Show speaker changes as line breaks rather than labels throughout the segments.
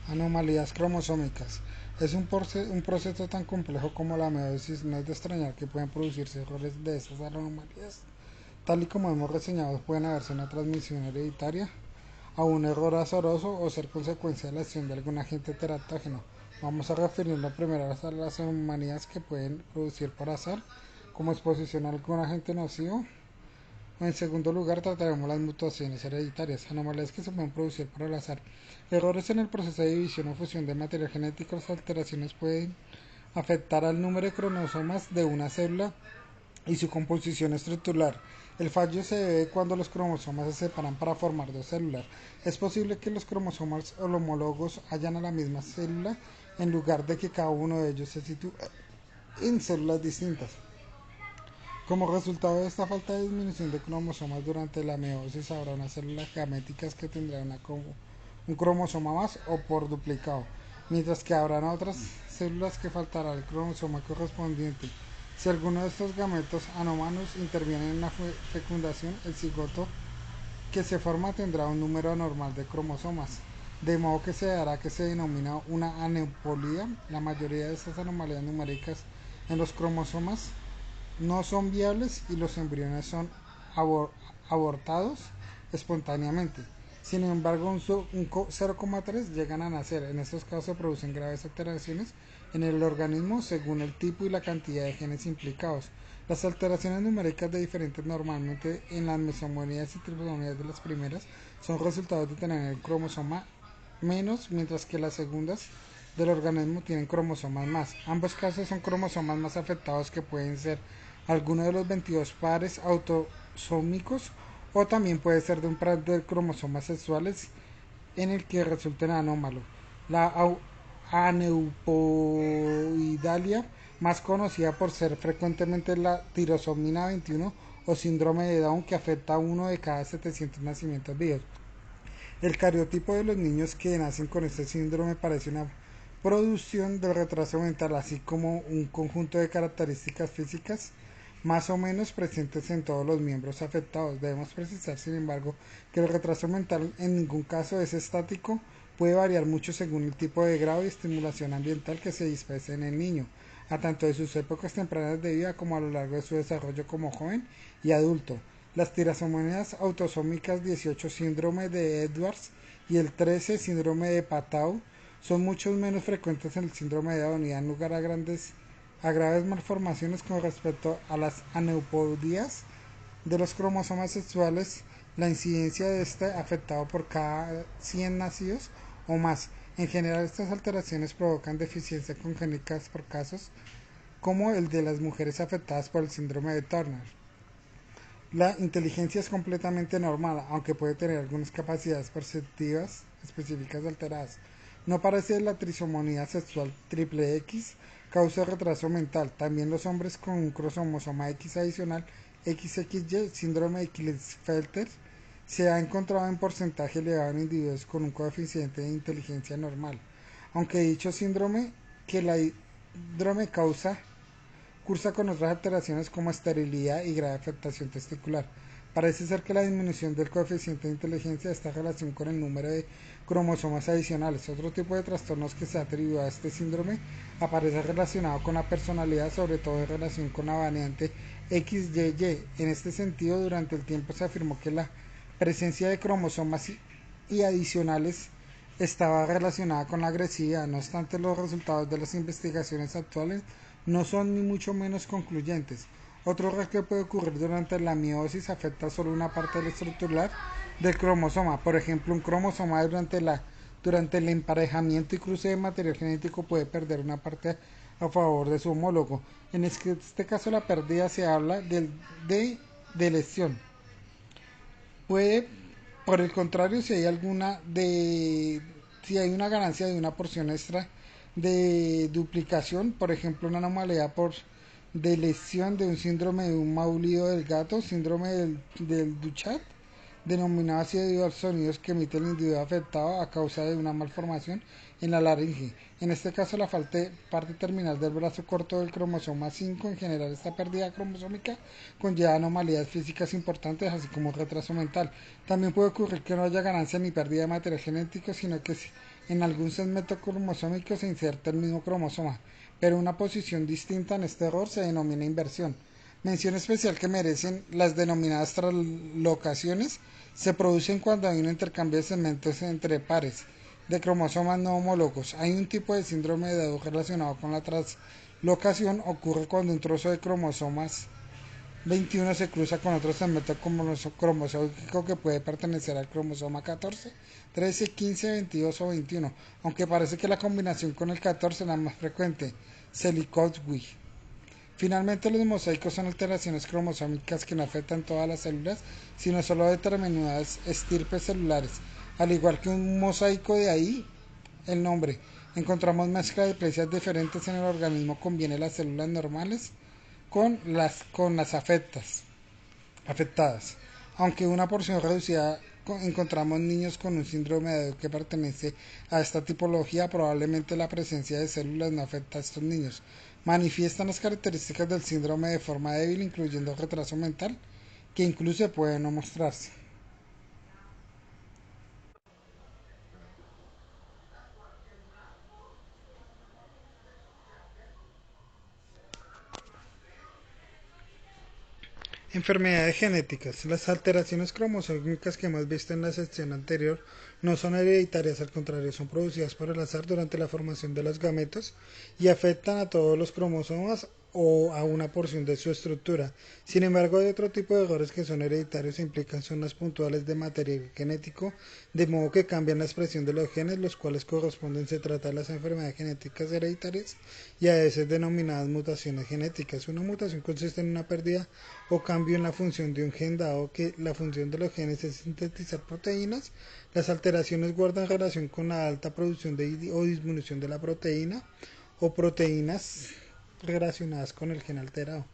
Anomalías cromosómicas. Es un proceso tan complejo como la meiosis, no es de extrañar que puedan producirse errores de esas anomalías. Tal y como hemos reseñado, pueden haberse una transmisión hereditaria, a un error azaroso o ser consecuencia de la acción de algún agente teratógeno. Vamos a referirnos primero a las anomalías que pueden producir por azar, como exposición a algún agente nocivo. En segundo lugar, trataremos las mutaciones hereditarias, anomalías que se pueden producir por el azar. Errores en el proceso de división o fusión de material genético. Las alteraciones pueden afectar al número de cromosomas de una célula y su composición estructural. El fallo se debe cuando los cromosomas se separan para formar dos células. Es posible que los cromosomas homólogos hayan a la misma célula en lugar de que cada uno de ellos se sitúe en células distintas. Como resultado de esta falta de disminución de cromosomas durante la meiosis, habrá unas células gaméticas que tendrán un cromosoma más o por duplicado, mientras que habrán otras células que faltará el cromosoma correspondiente. Si alguno de estos gametos anómalos interviene en la fecundación, el cigoto que se forma tendrá un número anormal de cromosomas, de modo que se dará que se denomina una aneuploidía. La mayoría de estas anomalías numéricas en los cromosomas no son viables y los embriones son abor abortados espontáneamente. Sin embargo, un 0,3 llegan a nacer. En estos casos se producen graves alteraciones en el organismo según el tipo y la cantidad de genes implicados. Las alteraciones numéricas de diferentes normalmente en las mesomonías y trisomonías de las primeras son resultados de tener el cromosoma menos, mientras que las segundas del organismo tienen cromosomas más. Ambos casos son cromosomas más afectados que pueden ser alguno de los 22 pares autosómicos o también puede ser de un par de cromosomas sexuales en el que resulten anómalos. La aneuploidalia, más conocida por ser frecuentemente la tirosomía 21 o síndrome de Down, que afecta a uno de cada 700 nacimientos vivos. El cariotipo de los niños que nacen con este síndrome parece una producción del retraso mental, así como un conjunto de características físicas más o menos presentes en todos los miembros afectados. Debemos precisar, sin embargo, que el retraso mental en ningún caso es estático, puede variar mucho según el tipo de grado y estimulación ambiental que se disperse en el niño, a tanto de sus épocas tempranas de vida como a lo largo de su desarrollo como joven y adulto. Las tirasomonías autosómicas 18, síndrome de Edwards, y el 13, síndrome de Patau, son mucho menos frecuentes en el síndrome de Down y dan lugar a graves malformaciones con respecto a las aneuploidías de los cromosomas sexuales. La incidencia de este afectado por cada 100 nacidos o más. En general, estas alteraciones provocan deficiencias congénitas por casos como el de las mujeres afectadas por el síndrome de Turner. La inteligencia es completamente normal, aunque puede tener algunas capacidades perceptivas específicas alteradas. No parece la trisomonía sexual triple X causa retraso mental. También los hombres con un cromosoma X adicional, XXY, síndrome de Klinefelter, se ha encontrado en porcentaje elevado en individuos con un coeficiente de inteligencia normal. Aunque dicho síndrome que la síndrome cursa con otras alteraciones como esterilidad y grave afectación testicular. Parece ser que la disminución del coeficiente de inteligencia está en relación con el número de cromosomas adicionales. Otro tipo de trastornos que se ha atribuido a este síndrome aparece relacionado con la personalidad, sobre todo en relación con la variante XYY. En este sentido, durante el tiempo se afirmó que la presencia de cromosomas y adicionales estaba relacionada con la agresividad. No obstante, los resultados de las investigaciones actuales no son ni mucho menos concluyentes. Otro error que puede ocurrir durante la meiosis afecta solo una parte del estructural del cromosoma. Por ejemplo, un cromosoma durante el emparejamiento y cruce de material genético puede perder una parte a favor de su homólogo. En este caso, la pérdida se habla de lesión. Puede, por el contrario, si hay una ganancia de una porción extra de duplicación, por ejemplo, una anomalía de lesión de un síndrome de un maullido del gato, síndrome del Duchat, denominado así debido a los sonidos que emite el individuo afectado a causa de una malformación en la laringe. En este caso, la parte terminal del brazo corto del cromosoma 5. En general, esta pérdida cromosómica conlleva anomalías físicas importantes, así como retraso mental. También puede ocurrir que no haya ganancia ni pérdida de material genético, sino que En algún segmento cromosómico se inserta el mismo cromosoma, pero una posición distinta en este error se denomina inversión. Mención especial que merecen las denominadas translocaciones se producen cuando hay un intercambio de segmentos entre pares de cromosomas no homólogos. Hay un tipo de síndrome de Down relacionado con la translocación. Ocurre cuando un trozo de cromosomas 21 se cruza con otro segmento cromosómico que puede pertenecer al cromosoma 14, 13, 15, 22 o 21, aunque parece que la combinación con el 14 es la más frecuente, Selikow-Wee. Finalmente, los mosaicos son alteraciones cromosómicas que no afectan todas las células, sino solo determinadas estirpes celulares. Al igual que un mosaico, de ahí el nombre. Encontramos mezcla de plesias diferentes en el organismo, conviene las células normales con las afectadas. Aunque una porción reducida encontramos niños con un síndrome de Down que pertenece a esta tipología, probablemente la presencia de células no afecta a estos niños. Manifiestan las características del síndrome de forma débil, incluyendo retraso mental, que incluso puede no mostrarse. Enfermedades genéticas. Las alteraciones cromosómicas que hemos visto en la sección anterior no son hereditarias, al contrario, son producidas por el azar durante la formación de los gametos y afectan a todos los cromosomas o a una porción de su estructura. Sin embargo, hay otro tipo de errores que son hereditarios e implican zonas puntuales de material genético, de modo que cambian la expresión de los genes, los cuales corresponden. Se trata de las enfermedades genéticas hereditarias y a veces denominadas mutaciones genéticas. Una mutación consiste en una pérdida o cambio en la función de un gen, dado que la función de los genes es sintetizar proteínas. Las alteraciones guardan relación con la alta producción o disminución de la proteína o proteínas relacionadas con el gen alterado.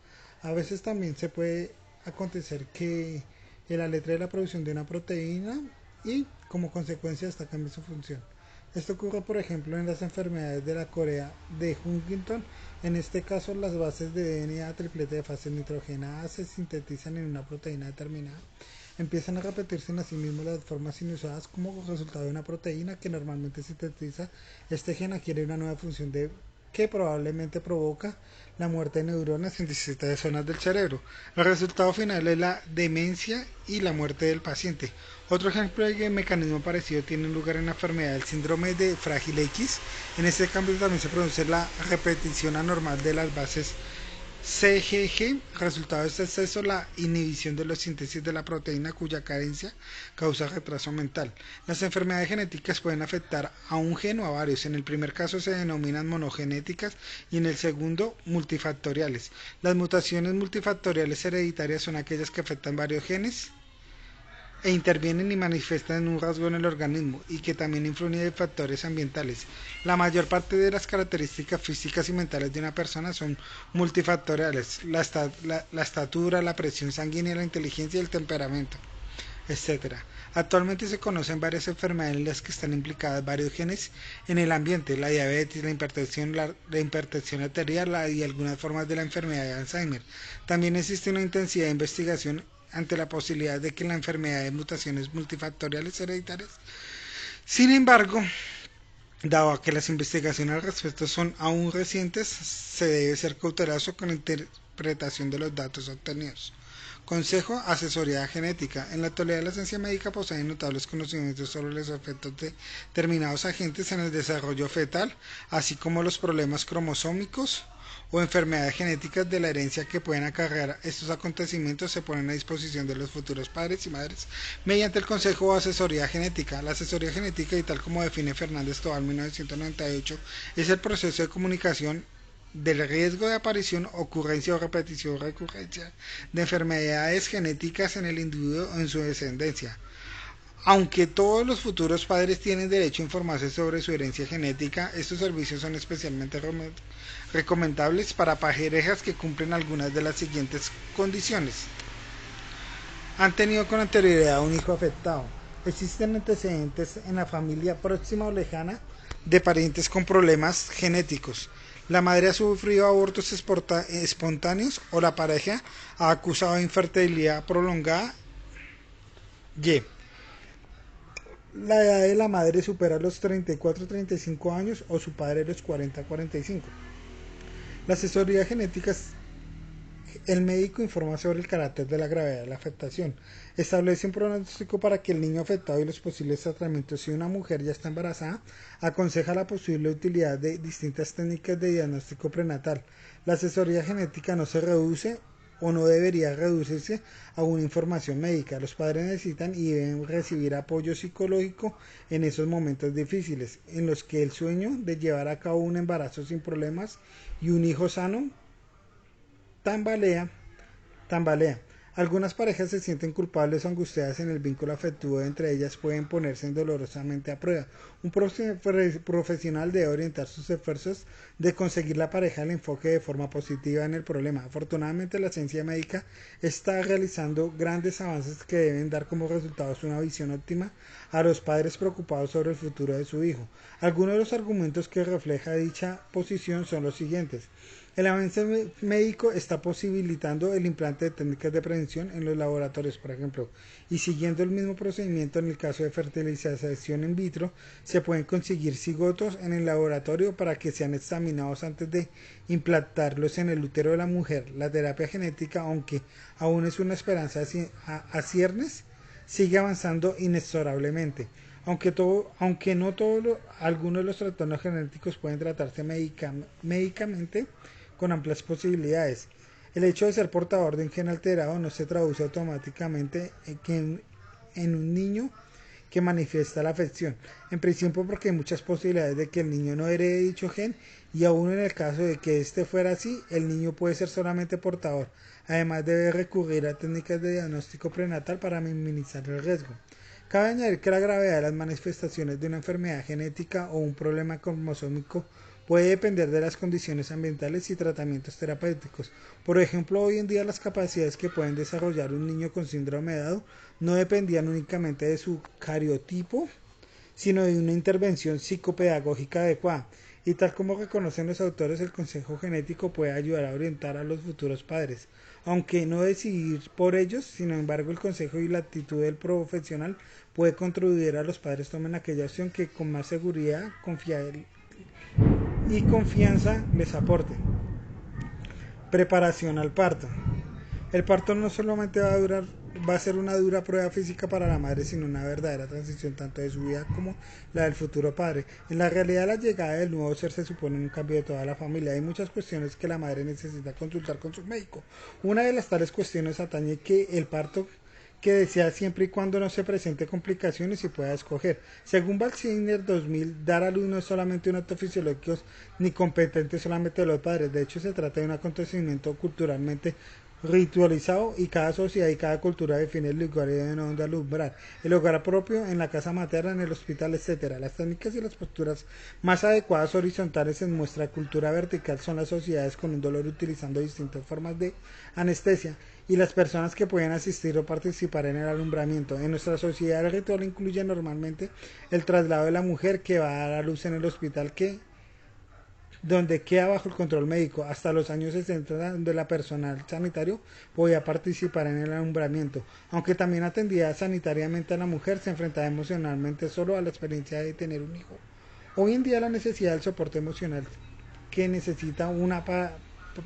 A veces también se puede acontecer que en la letra de la producción de una proteína y como consecuencia esta cambia su función. Esto ocurre, por ejemplo, en las enfermedades de la Corea de Huntington. En este caso, las bases de DNA triplete de fase nitrogenada se sintetizan en una proteína determinada. Empiezan a repetirse en sí mismos las formas inusuales como resultado de una proteína que normalmente sintetiza. Este gen adquiere una nueva función que probablemente provoca la muerte de neuronas en distintas zonas del cerebro. El resultado final es la demencia y la muerte del paciente. Otro ejemplo de mecanismo parecido tiene lugar en la enfermedad del síndrome de Frágil X. En este cambio también se produce la repetición anormal de las bases CGG. Resultado de este exceso, la inhibición de la síntesis de la proteína, cuya carencia causa retraso mental. Las enfermedades genéticas pueden afectar a un gen o a varios. En el primer caso se denominan monogenéticas y en el segundo multifactoriales. Las mutaciones multifactoriales hereditarias son aquellas que afectan varios genes e intervienen y manifiestan en un rasgo en el organismo y que también influyen en factores ambientales. La mayor parte de las características físicas y mentales de una persona son multifactoriales: la estatura, la presión sanguínea, la inteligencia y el temperamento, etcétera. Actualmente se conocen varias enfermedades en las que están implicadas varios genes en el ambiente: la diabetes, la hipertensión arterial y algunas formas de la enfermedad de Alzheimer. También existe una intensidad de investigación ante la posibilidad de que la enfermedad de mutaciones multifactoriales hereditarias. Sin embargo, dado que las investigaciones al respecto son aún recientes, se debe ser cauteloso con la interpretación de los datos obtenidos. Consejo: asesoría genética. En la actualidad la ciencia médica posee notables conocimientos sobre los efectos de determinados agentes en el desarrollo fetal, así como los problemas cromosómicos o enfermedades genéticas de la herencia que pueden acarrear. Estos acontecimientos se ponen a disposición de los futuros padres y madres mediante el Consejo o asesoría genética. La asesoría genética, y tal como define Fernández Tobal 1998, es el proceso de comunicación del riesgo de aparición, ocurrencia o repetición o recurrencia de enfermedades genéticas en el individuo o en su descendencia. Aunque todos los futuros padres tienen derecho a informarse sobre su herencia genética, estos servicios son especialmente recomendables para parejas que cumplen algunas de las siguientes condiciones: han tenido con anterioridad un hijo afectado, existen antecedentes en la familia próxima o lejana de parientes con problemas genéticos, la madre ha sufrido abortos espontáneos o la pareja ha acusado de infertilidad prolongada. Y la edad de la madre supera los 34-35 años o su padre los 40-45. La asesoría genética es el médico informa sobre el carácter de la gravedad de la afectación, establece un pronóstico para que el niño afectado y los posibles tratamientos. Si una mujer ya está embarazada, aconseja la posible utilidad de distintas técnicas de diagnóstico prenatal. La asesoría genética no se reduce o no debería reducirse a una información médica. Los padres necesitan y deben recibir apoyo psicológico en esos momentos difíciles, en los que el sueño de llevar a cabo un embarazo sin problemas y un hijo sano tambalea tambalea. Algunas parejas se sienten culpables o angustiadas en el vínculo afectivo entre ellas pueden ponerse dolorosamente a prueba. Un profesional debe orientar sus esfuerzos de conseguir la pareja el enfoque de forma positiva en el problema. Afortunadamente la ciencia médica está realizando grandes avances que deben dar como resultados una visión óptima a los padres preocupados sobre el futuro de su hijo. Algunos de los argumentos que refleja dicha posición son los siguientes. El avance médico está posibilitando el implante de técnicas de prevención en los laboratorios, por ejemplo, y siguiendo el mismo procedimiento en el caso de fertilización in vitro, se pueden conseguir cigotos en el laboratorio para que sean examinados antes de implantarlos en el útero de la mujer. La terapia genética, aunque aún es una esperanza a ciernes, sigue avanzando inexorablemente. Aunque no todos, algunos de los trastornos genéticos pueden tratarse médicamente con amplias posibilidades. El hecho de ser portador de un gen alterado no se traduce automáticamente en un niño que manifiesta la afección, en principio porque hay muchas posibilidades de que el niño no herede dicho gen y aún en el caso de que este fuera así, el niño puede ser solamente portador. Además debe recurrir a técnicas de diagnóstico prenatal para minimizar el riesgo. Cabe añadir que la gravedad de las manifestaciones de una enfermedad genética o un problema cromosómico puede depender de las condiciones ambientales y tratamientos terapéuticos. Por ejemplo, hoy en día las capacidades que pueden desarrollar un niño con síndrome de Down no dependían únicamente de su cariotipo, sino de una intervención psicopedagógica adecuada. Y tal como reconocen los autores, el consejo genético puede ayudar a orientar a los futuros padres, aunque no decidir por ellos. Sin embargo, el consejo y la actitud del profesional puede contribuir a los padres tomen aquella opción que con más seguridad y confianza les aporte. Preparación al parto. El parto no solamente va a ser una dura prueba física para la madre, sino una verdadera transición tanto de su vida como la del futuro padre. En la realidad, la llegada del nuevo ser se supone un cambio de toda la familia. Hay muchas cuestiones que la madre necesita consultar con su médico. Una de las tales cuestiones atañe que el parto que desea siempre y cuando no se presente complicaciones y pueda escoger. Según Balsinger 2000, dar a luz no es solamente un acto fisiológico ni competente solamente de los padres. De hecho, se trata de un acontecimiento culturalmente ritualizado y cada sociedad y cada cultura define el lugar y de donde alumbrar. El hogar propio, en la casa materna, en el hospital, etcétera. Las técnicas y las posturas más adecuadas horizontales en nuestra cultura vertical son las sociedades con un dolor utilizando distintas formas de anestesia y las personas que pueden asistir o participar en el alumbramiento. En nuestra sociedad el ritual incluye normalmente el traslado de la mujer que va a dar a luz en el hospital donde queda bajo el control médico hasta los años 60, donde la personal sanitario podía participar en el alumbramiento, aunque también atendía sanitariamente a la mujer, se enfrentaba emocionalmente solo a la experiencia de tener un hijo. Hoy en día la necesidad del soporte emocional que necesita una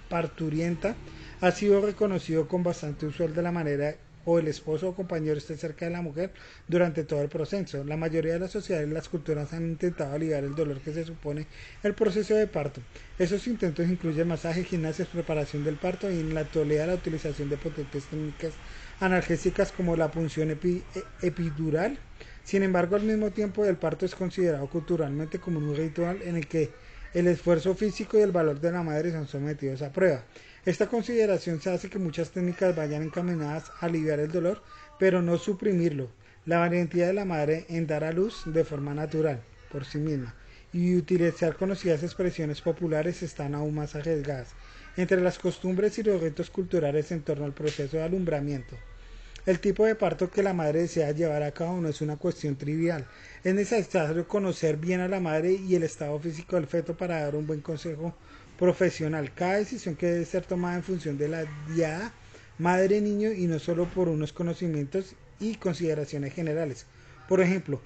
parturienta ha sido reconocido con bastante usual de la manera o el esposo o compañero esté cerca de la mujer durante todo el proceso. La mayoría de las sociedades y las culturas han intentado aliviar el dolor que se supone el proceso de parto. Esos intentos incluyen masaje, gimnasia, preparación del parto y en la actualidad la utilización de potentes técnicas analgésicas como la punción epidural. Sin embargo, al mismo tiempo el parto es considerado culturalmente como un ritual en el que el esfuerzo físico y el valor de la madre son sometidos a prueba. Esta consideración se hace que muchas técnicas vayan encaminadas a aliviar el dolor, pero no suprimirlo. La valentía de la madre en dar a luz de forma natural, por sí misma, y utilizar conocidas expresiones populares están aún más arriesgadas. Entre las costumbres y los ritos culturales en torno al proceso de alumbramiento, el tipo de parto que la madre desea llevar a cabo no es una cuestión trivial. Es necesario conocer bien a la madre y el estado físico del feto para dar un buen consejo profesional. Cada decisión que debe ser tomada en función de la diada madre-niño y no solo por unos conocimientos y consideraciones generales. Por ejemplo,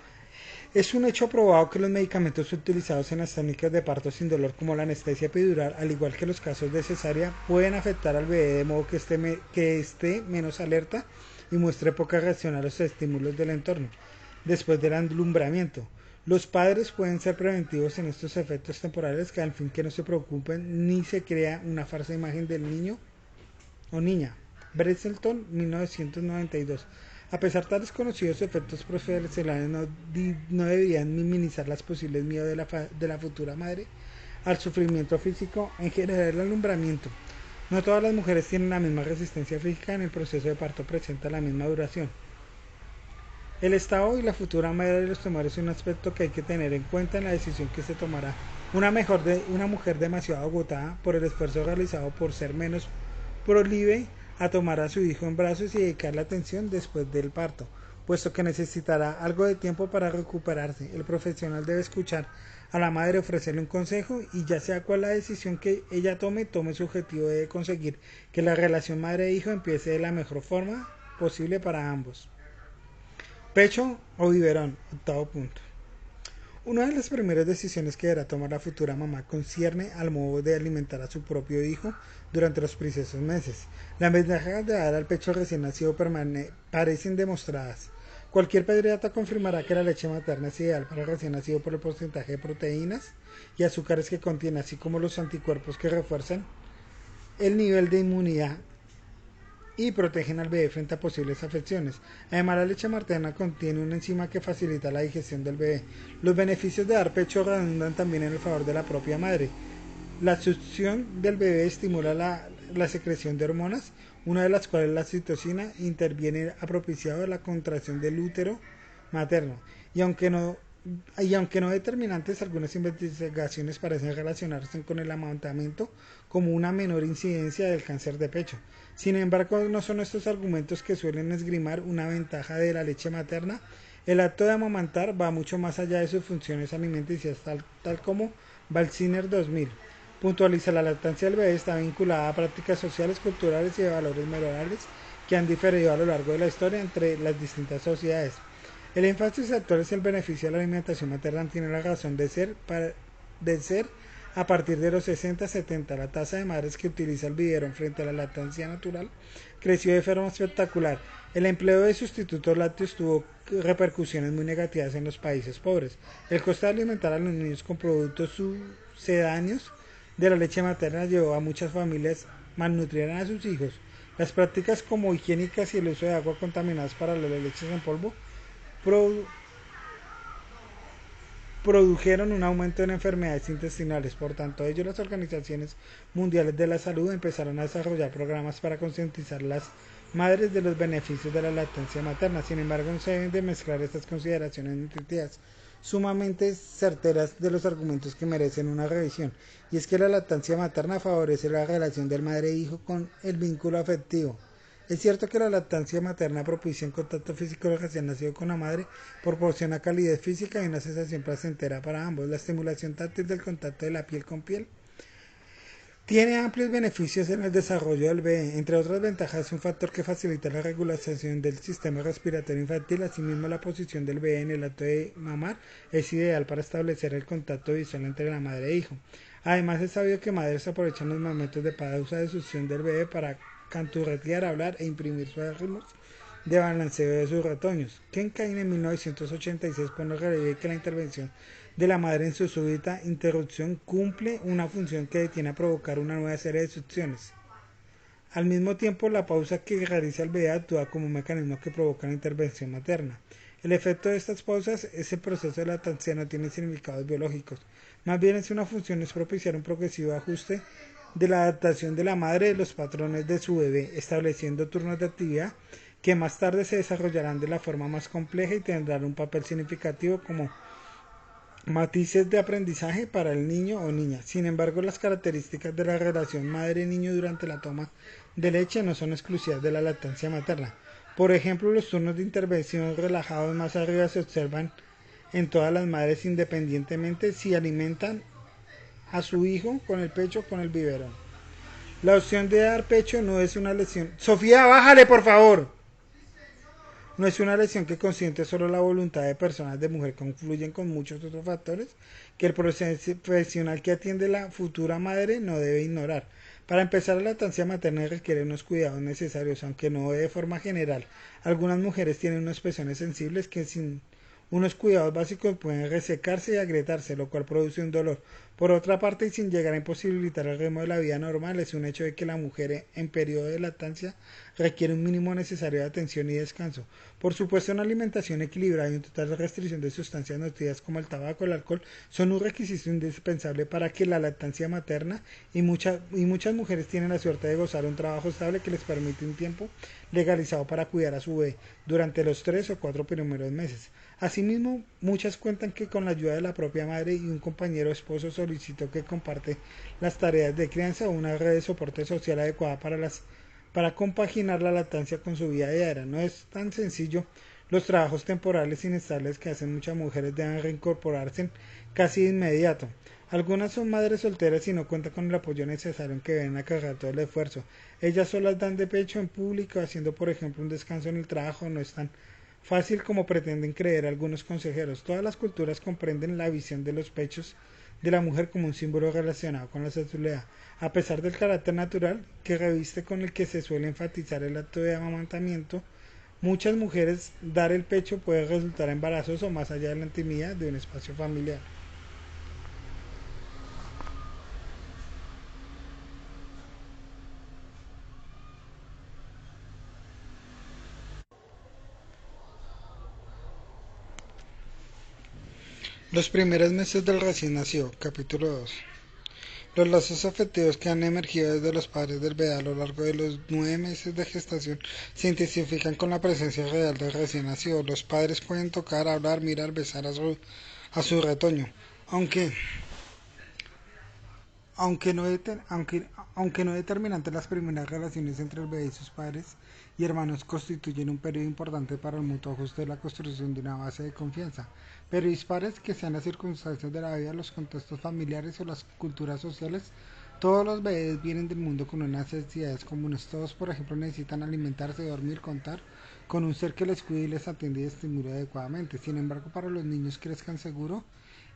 Es un hecho probado que los medicamentos utilizados en las técnicas de parto sin dolor como la anestesia epidural, al igual que los casos de cesárea, pueden afectar al bebé de modo que esté menos alerta y muestre poca reacción a los estímulos del entorno. Después del alumbramiento, los padres pueden ser preventivos en estos efectos temporales que al fin que no se preocupen ni se crea una falsa imagen del niño o niña. Bresselton, 1992. A pesar de tales conocidos efectos profesionales, no deberían minimizar las posibles miedos de la futura madre al sufrimiento físico, en general el alumbramiento. No todas las mujeres tienen la misma resistencia física, en el proceso de parto presenta la misma duración. El estado y la futura madre de los tumores es un aspecto que hay que tener en cuenta en la decisión que se tomará. Una mujer demasiado agotada por el esfuerzo realizado por ser menos proclive a tomar a su hijo en brazos y dedicarle atención después del parto, puesto que necesitará algo de tiempo para recuperarse. El profesional debe escuchar a la madre, ofrecerle un consejo y ya sea cual la decisión que ella tome su objetivo de conseguir que la relación madre-hijo empiece de la mejor forma posible para ambos. Pecho o biberón, octavo punto. Una de las primeras decisiones que deberá tomar la futura mamá concierne al modo de alimentar a su propio hijo durante los primeros meses. Las ventajas de dar al pecho recién nacido parecen demostradas. Cualquier pediatra confirmará que la leche materna es ideal para el recién nacido por el porcentaje de proteínas y azúcares que contiene, así como los anticuerpos que refuerzan el nivel de inmunidad y protegen al bebé frente a posibles afecciones. Además, la leche materna contiene una enzima que facilita la digestión del bebé. Los beneficios de dar pecho redundan también en el favor de la propia madre. La succión del bebé estimula la secreción de hormonas, una de las cuales la oxitocina interviene a propiciar la contracción del útero materno. Y aunque no determinantes, algunas investigaciones parecen relacionarse con el amamantamiento como una menor incidencia del cáncer de pecho. Sin embargo, no son estos argumentos que suelen esgrimar una ventaja de la leche materna. El acto de amamantar va mucho más allá de sus funciones alimenticias, tal como Balsiner 2000. Puntualiza: la lactancia del bebé está vinculada a prácticas sociales, culturales y de valores morales que han diferido a lo largo de la historia entre las distintas sociedades. El énfasis actual es el beneficio de la alimentación materna tiene la razón de ser a partir de los 60-70. La tasa de madres que utiliza el biberón frente a la lactancia natural creció de forma espectacular. El empleo de sustitutos lácteos tuvo repercusiones muy negativas en los países pobres. El costo de alimentar a los niños con productos sucedáneos de la leche materna llevó a muchas familias malnutrieran a sus hijos. Las prácticas como higiénicas y el uso de agua contaminadas para las leches en polvo produjeron un aumento en enfermedades intestinales. Por tanto, las organizaciones mundiales de la salud empezaron a desarrollar programas para concientizar a las madres de los beneficios de la lactancia materna. Sin embargo, no se deben de mezclar estas consideraciones nutritivas sumamente certeras de los argumentos que merecen una revisión, y es que la lactancia materna favorece la relación del madre-hijo con el vínculo afectivo. Es cierto que la lactancia materna propicia un contacto físico del recién nacido con la madre, proporciona calidez física y una sensación placentera para ambos. La estimulación táctil del contacto de la piel con piel tiene amplios beneficios en el desarrollo del bebé. Entre otras ventajas, es un factor que facilita la regulación del sistema respiratorio infantil. Asimismo, la posición del bebé en el acto de mamar es ideal para establecer el contacto visual entre la madre e hijo. Además, es sabido que madres aprovechan los momentos de pausa de succión del bebé para canturretear, hablar e imprimir sus ritmos de balanceo de sus retoños. Ken Kane en 1986 pone en relieve que la intervención de la madre en su súbita interrupción cumple una función que detiene a provocar una nueva serie de succiones. Al mismo tiempo, la pausa que realiza el bebé actúa como un mecanismo que provoca la intervención materna. El efecto de estas pausas es el proceso de lactancia, no tiene significados biológicos. Más bien es una función, es propiciar un progresivo ajuste de la adaptación de la madre de los patrones de su bebé, estableciendo turnos de actividad que más tarde se desarrollarán de la forma más compleja y tendrán un papel significativo como matices de aprendizaje para el niño o niña. Sin embargo, las características de la relación madre-niño durante la toma de leche no son exclusivas de la lactancia materna. Por ejemplo, los turnos de intervención relajados más arriba se observan en todas las madres independientemente si alimentan a su hijo con el pecho o con el biberón. La opción de dar pecho no es una lesión. Sofía, bájale por favor. No es una lesión que consiente solo la voluntad de personas de mujer, confluyen con muchos otros factores que el profesional que atiende la futura madre no debe ignorar. Para empezar, la lactancia materna requiere unos cuidados necesarios, aunque no de forma general. Algunas mujeres tienen unos pezones sensibles que sin unos cuidados básicos pueden resecarse y agrietarse, lo cual produce un dolor. Por otra parte, y sin llegar a imposibilitar el ritmo de la vida normal, es un hecho de que la mujer en periodo de lactancia requiere un mínimo necesario de atención y descanso. Por supuesto, una alimentación equilibrada y una total restricción de sustancias nocivas como el tabaco o el alcohol son un requisito indispensable para que la lactancia materna muchas mujeres tienen la suerte de gozar un trabajo estable que les permite un tiempo legalizado para cuidar a su bebé durante los 3 o 4 primeros meses. Asimismo, muchas cuentan que con la ayuda de la propia madre y un compañero esposo solicitó que comparte las tareas de crianza o una red de soporte social adecuada para compaginar la lactancia con su vida diaria. No es tan sencillo. Los trabajos temporales inestables que hacen muchas mujeres deben reincorporarse casi de inmediato. Algunas son madres solteras y no cuentan con el apoyo necesario en que deben acarrear todo el esfuerzo. Ellas solas dan de pecho en público, haciendo por ejemplo un descanso en el trabajo. No es tan fácil como pretenden creer algunos consejeros. Todas las culturas comprenden la visión de los pechos de la mujer como un símbolo relacionado con la sexualidad, a pesar del carácter natural que reviste con el que se suele enfatizar el acto de amamantamiento. Muchas mujeres dar el pecho puede resultar embarazoso más allá de la intimidad de un espacio familiar. Los primeros meses del recién nacido, capítulo 2. Los lazos afectivos que han emergido desde los padres del bebé a lo largo de los 9 meses de gestación se intensifican con la presencia real del recién nacido. Los padres pueden tocar, hablar, mirar, besar a su retoño, aunque aunque no determinante, las primeras relaciones entre el bebé y sus padres y hermanos constituyen un periodo importante para el mutuo ajuste de la construcción de una base de confianza. Pero dispares que sean las circunstancias de la vida, los contextos familiares o las culturas sociales, todos los bebés vienen del mundo con unas necesidades comunes. Todos, por ejemplo, necesitan alimentarse, dormir, contar con un ser que les cuide y les atiende y estimule adecuadamente. Sin embargo, para los niños crezcan seguros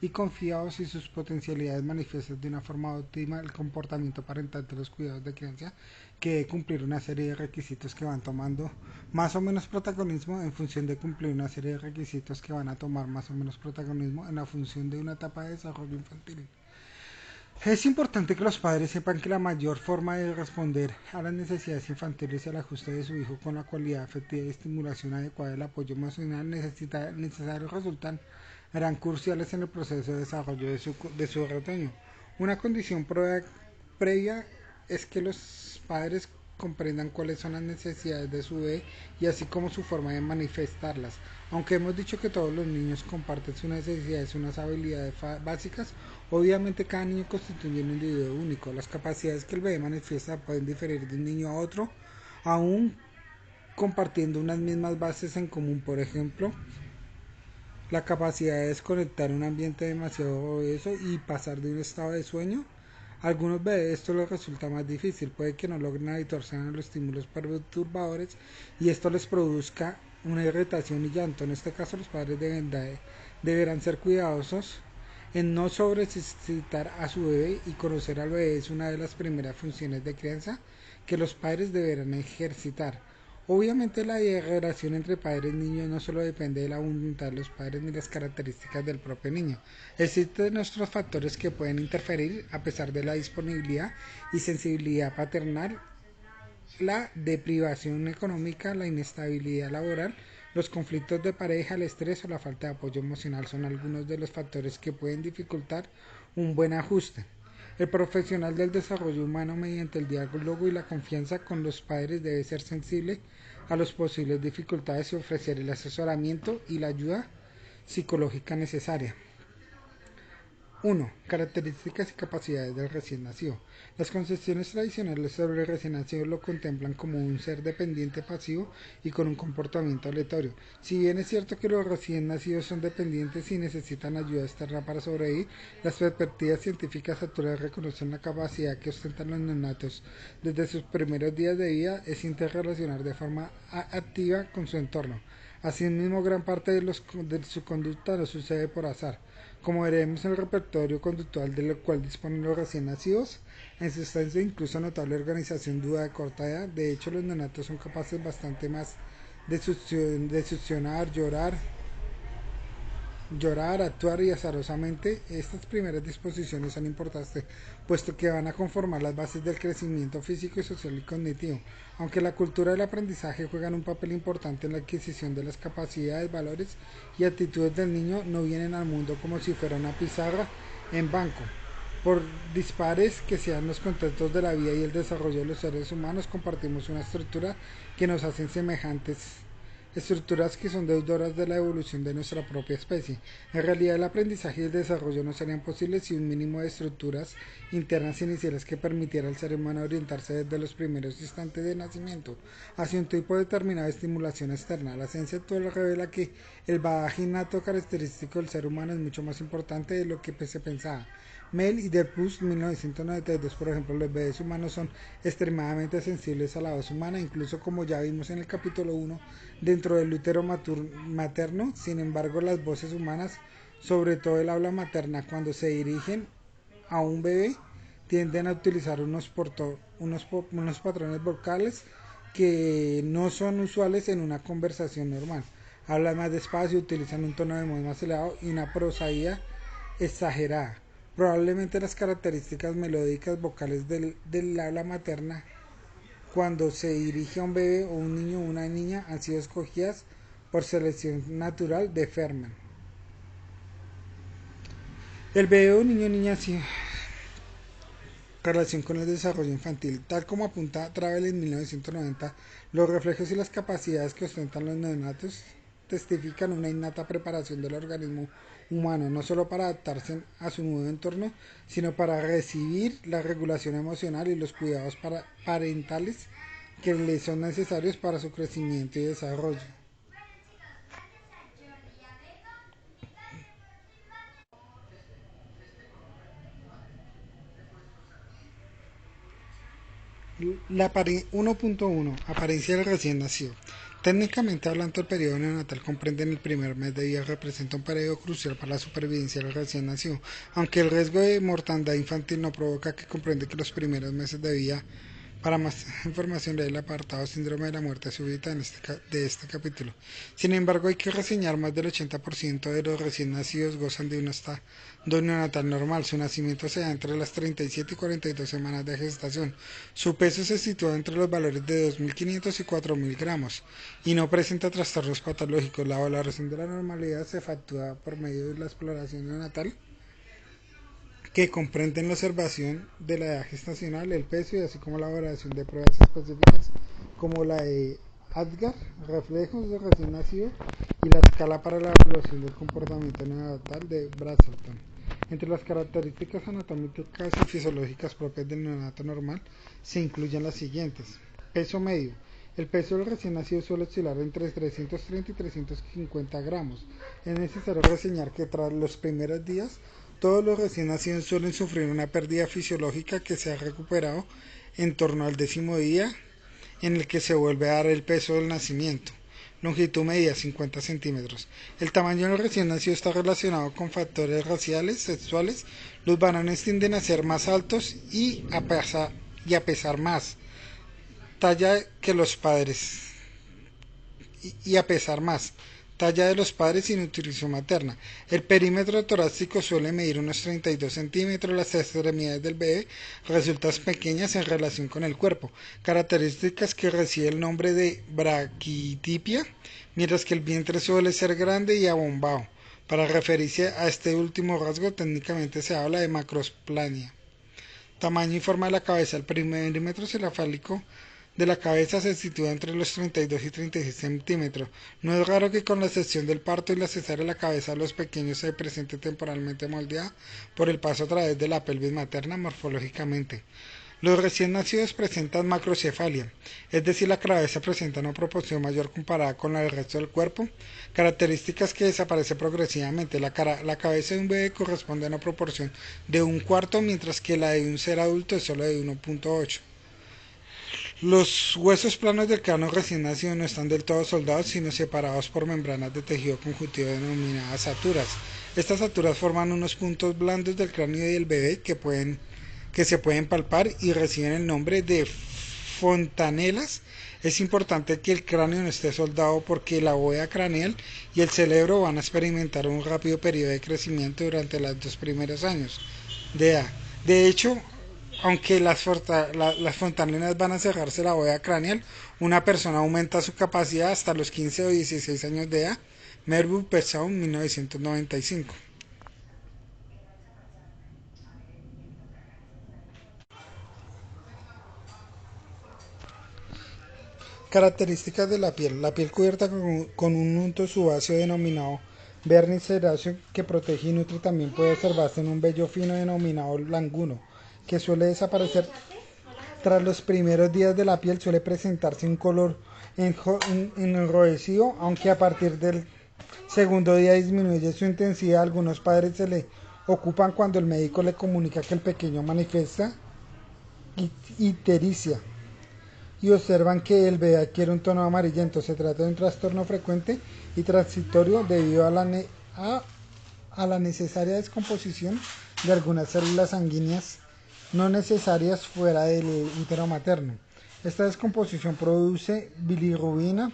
y confiados y sus potencialidades manifiestan de una forma óptima el comportamiento parental de los cuidados de crianza, que debe cumplir una serie de requisitos que van tomando más o menos protagonismo en función de cumplir una serie de requisitos que van a tomar más o menos protagonismo en la función de una etapa de desarrollo infantil. Es importante que los padres sepan que la mayor forma de responder a las necesidades infantiles y al ajuste de su hijo con la cualidad afectiva y estimulación adecuada del apoyo emocional necesarios resultan eran cruciales en el proceso de desarrollo de su retoño. Una condición previa es que los padres comprendan cuáles son las necesidades de su bebé y así como su forma de manifestarlas. Aunque hemos dicho que todos los niños comparten sus necesidades y unas habilidades básicas, obviamente cada niño constituye un individuo único. Las capacidades que el bebé manifiesta pueden diferir de un niño a otro, aún compartiendo unas mismas bases en común. Por ejemplo, la capacidad de desconectar un ambiente demasiado obeso y pasar de un estado de sueño. A algunos bebés esto les resulta más difícil, puede que no logren habituarse a los estímulos perturbadores y esto les produzca una irritación y llanto. En este caso los padres deberán ser cuidadosos en no sobreexcitar a su bebé, y conocer al bebé es una de las primeras funciones de crianza que los padres deberán ejercitar. Obviamente la relación entre padres y niños no solo depende de la voluntad de los padres ni las características del propio niño. Existen otros factores que pueden interferir a pesar de la disponibilidad y sensibilidad paternal. La deprivación económica, la inestabilidad laboral, los conflictos de pareja, el estrés o la falta de apoyo emocional son algunos de los factores que pueden dificultar un buen ajuste. El profesional del desarrollo humano, mediante el diálogo y la confianza con los padres, debe ser sensible a las posibles dificultades y ofrecer el asesoramiento y la ayuda psicológica necesaria. 1. Características y capacidades del recién nacido. Las concepciones tradicionales sobre el recién nacido lo contemplan como un ser dependiente pasivo y con un comportamiento aleatorio. Si bien es cierto que los recién nacidos son dependientes y necesitan ayuda externa para sobrevivir, las perspectivas científicas actuales reconocen la capacidad que ostentan los neonatos desde sus primeros días de vida es interrelacionar de forma activa con su entorno. Asimismo, gran parte de su conducta no sucede por azar. Como veremos en el repertorio conductual del cual disponen los recién nacidos, en su extensa e incluso notable organización duda de corta edad, de hecho los neonatos son capaces bastante más de succionar, llorar, actuar y azarosamente. Estas primeras disposiciones son importantes, puesto que van a conformar las bases del crecimiento físico, social y cognitivo, aunque la cultura del aprendizaje juegan un papel importante en la adquisición de las capacidades, valores y actitudes del niño. No vienen al mundo como si fuera una pizarra en blanco. Por dispares que sean los contextos de la vida y el desarrollo de los seres humanos, compartimos una estructura que nos hacen semejantes, estructuras que son deudoras de la evolución de nuestra propia especie. En realidad, el aprendizaje y el desarrollo no serían posibles sin un mínimo de estructuras internas iniciales que permitiera al ser humano orientarse desde los primeros instantes de nacimiento hacia un tipo determinado de estimulación externa. La ciencia actual revela que el bagaje innato característico del ser humano es mucho más importante de lo que se pensaba. Mel y Delpus, 1992, por ejemplo, los bebés humanos son extremadamente sensibles a la voz humana, incluso como ya vimos en el capítulo 1, dentro del útero materno. Sin embargo, las voces humanas, sobre todo el habla materna, cuando se dirigen a un bebé, tienden a utilizar unos patrones vocales que no son usuales en una conversación normal. Hablan más despacio, utilizan un tono de voz más elevado y una prosodía exagerada. Probablemente las características melódicas vocales del habla materna cuando se dirige a un bebé o un niño o una niña han sido escogidas por selección natural de Fermat. El bebé o niño o niña sí, relación con el desarrollo infantil. Tal como apunta Travel en 1990, los reflejos y las capacidades que ostentan los neonatos testifican una innata preparación del organismo humano, no solo para adaptarse a su nuevo entorno, sino para recibir la regulación emocional y los cuidados parentales que le son necesarios para su crecimiento y desarrollo. La 1.1 Apariencia del recién nacido. Técnicamente hablando, el periodo neonatal comprende en el primer mes de vida, representa un periodo crucial para la supervivencia del recién nacido, aunque el riesgo de mortandad infantil no provoca, que comprende que los primeros meses de vida. Para más información, lee el apartado Síndrome de la muerte súbita de este capítulo. Sin embargo, hay que reseñar más del 80% de los recién nacidos gozan de un estado neonatal normal. Su nacimiento se da entre las 37 y 42 semanas de gestación. Su peso se sitúa entre los valores de 2.500 y 4.000 gramos y no presenta trastornos patológicos. La valoración de la normalidad se efectúa por medio de la exploración neonatal, que comprenden la observación de la edad gestacional, el peso y así como la valoración de pruebas específicas como la de Apgar, reflejos de recién nacido y la escala para la evaluación del comportamiento neonatal de Brazelton. Entre las características anatómicas y fisiológicas propias del neonato normal se incluyen las siguientes. Peso medio. El peso del recién nacido suele oscilar entre 330 y 350 gramos. Es necesario reseñar que tras los primeros días, todos los recién nacidos suelen sufrir una pérdida fisiológica que se ha recuperado en torno al 10.º día, en el que se vuelve a dar el peso del nacimiento. Longitud media 50 centímetros. El tamaño del recién nacido está relacionado con factores raciales, sexuales. Los varones tienden a ser más altos y a pesar más talla que los padres y a pesar más talla de los padres sin nutrición materna. El perímetro torácico suele medir unos 32 centímetros. Las extremidades del bebé resultan pequeñas en relación con el cuerpo, características que recibe el nombre de braquitipia, mientras que el vientre suele ser grande y abombado. Para referirse a este último rasgo, técnicamente se habla de macrosplania. Tamaño y forma de la cabeza. El perímetro cefálico de la cabeza se sitúa entre los 32 y 36 centímetros. No es raro que, con la excepción del parto y la cesárea, la cabeza de los pequeños se presente temporalmente moldeada por el paso a través de la pelvis materna morfológicamente. Los recién nacidos presentan macrocefalia, es decir, la cabeza presenta una proporción mayor comparada con la del resto del cuerpo, características que desaparecen progresivamente. La cabeza de un bebé corresponde a una proporción de 1/4, mientras que la de un ser adulto es solo de 1.8. Los huesos planos del cráneo recién nacido no están del todo soldados, sino separados por membranas de tejido conjuntivo denominadas aturas. Estas aturas forman unos puntos blandos del cráneo del bebé que se pueden palpar y reciben el nombre de fontanelas. Es importante que el cráneo no esté soldado porque la bóveda craneal y el cerebro van a experimentar un rápido periodo de crecimiento durante los 2 primeros años de edad. De hecho, aunque las fontanelas van a cerrarse la bóveda craneal, una persona aumenta su capacidad hasta los 15 o 16 años de edad. Mervyn Pearson, 1995. Características de la piel. La piel cubierta con un unto subáceo denominado vernis seráceo que protege y nutre también puede observarse en un vello fino denominado languno, que suele desaparecer tras los primeros días. De la piel suele presentarse un color enrojecido, aunque a partir del segundo día disminuye su intensidad. Algunos padres se le ocupan cuando el médico le comunica que el pequeño manifiesta ictericia y observan que el bebé adquiere un tono amarillento. Se trata de un trastorno frecuente y transitorio debido a la necesaria descomposición de algunas células sanguíneas no necesarias fuera del útero materno. Esta descomposición produce bilirrubina,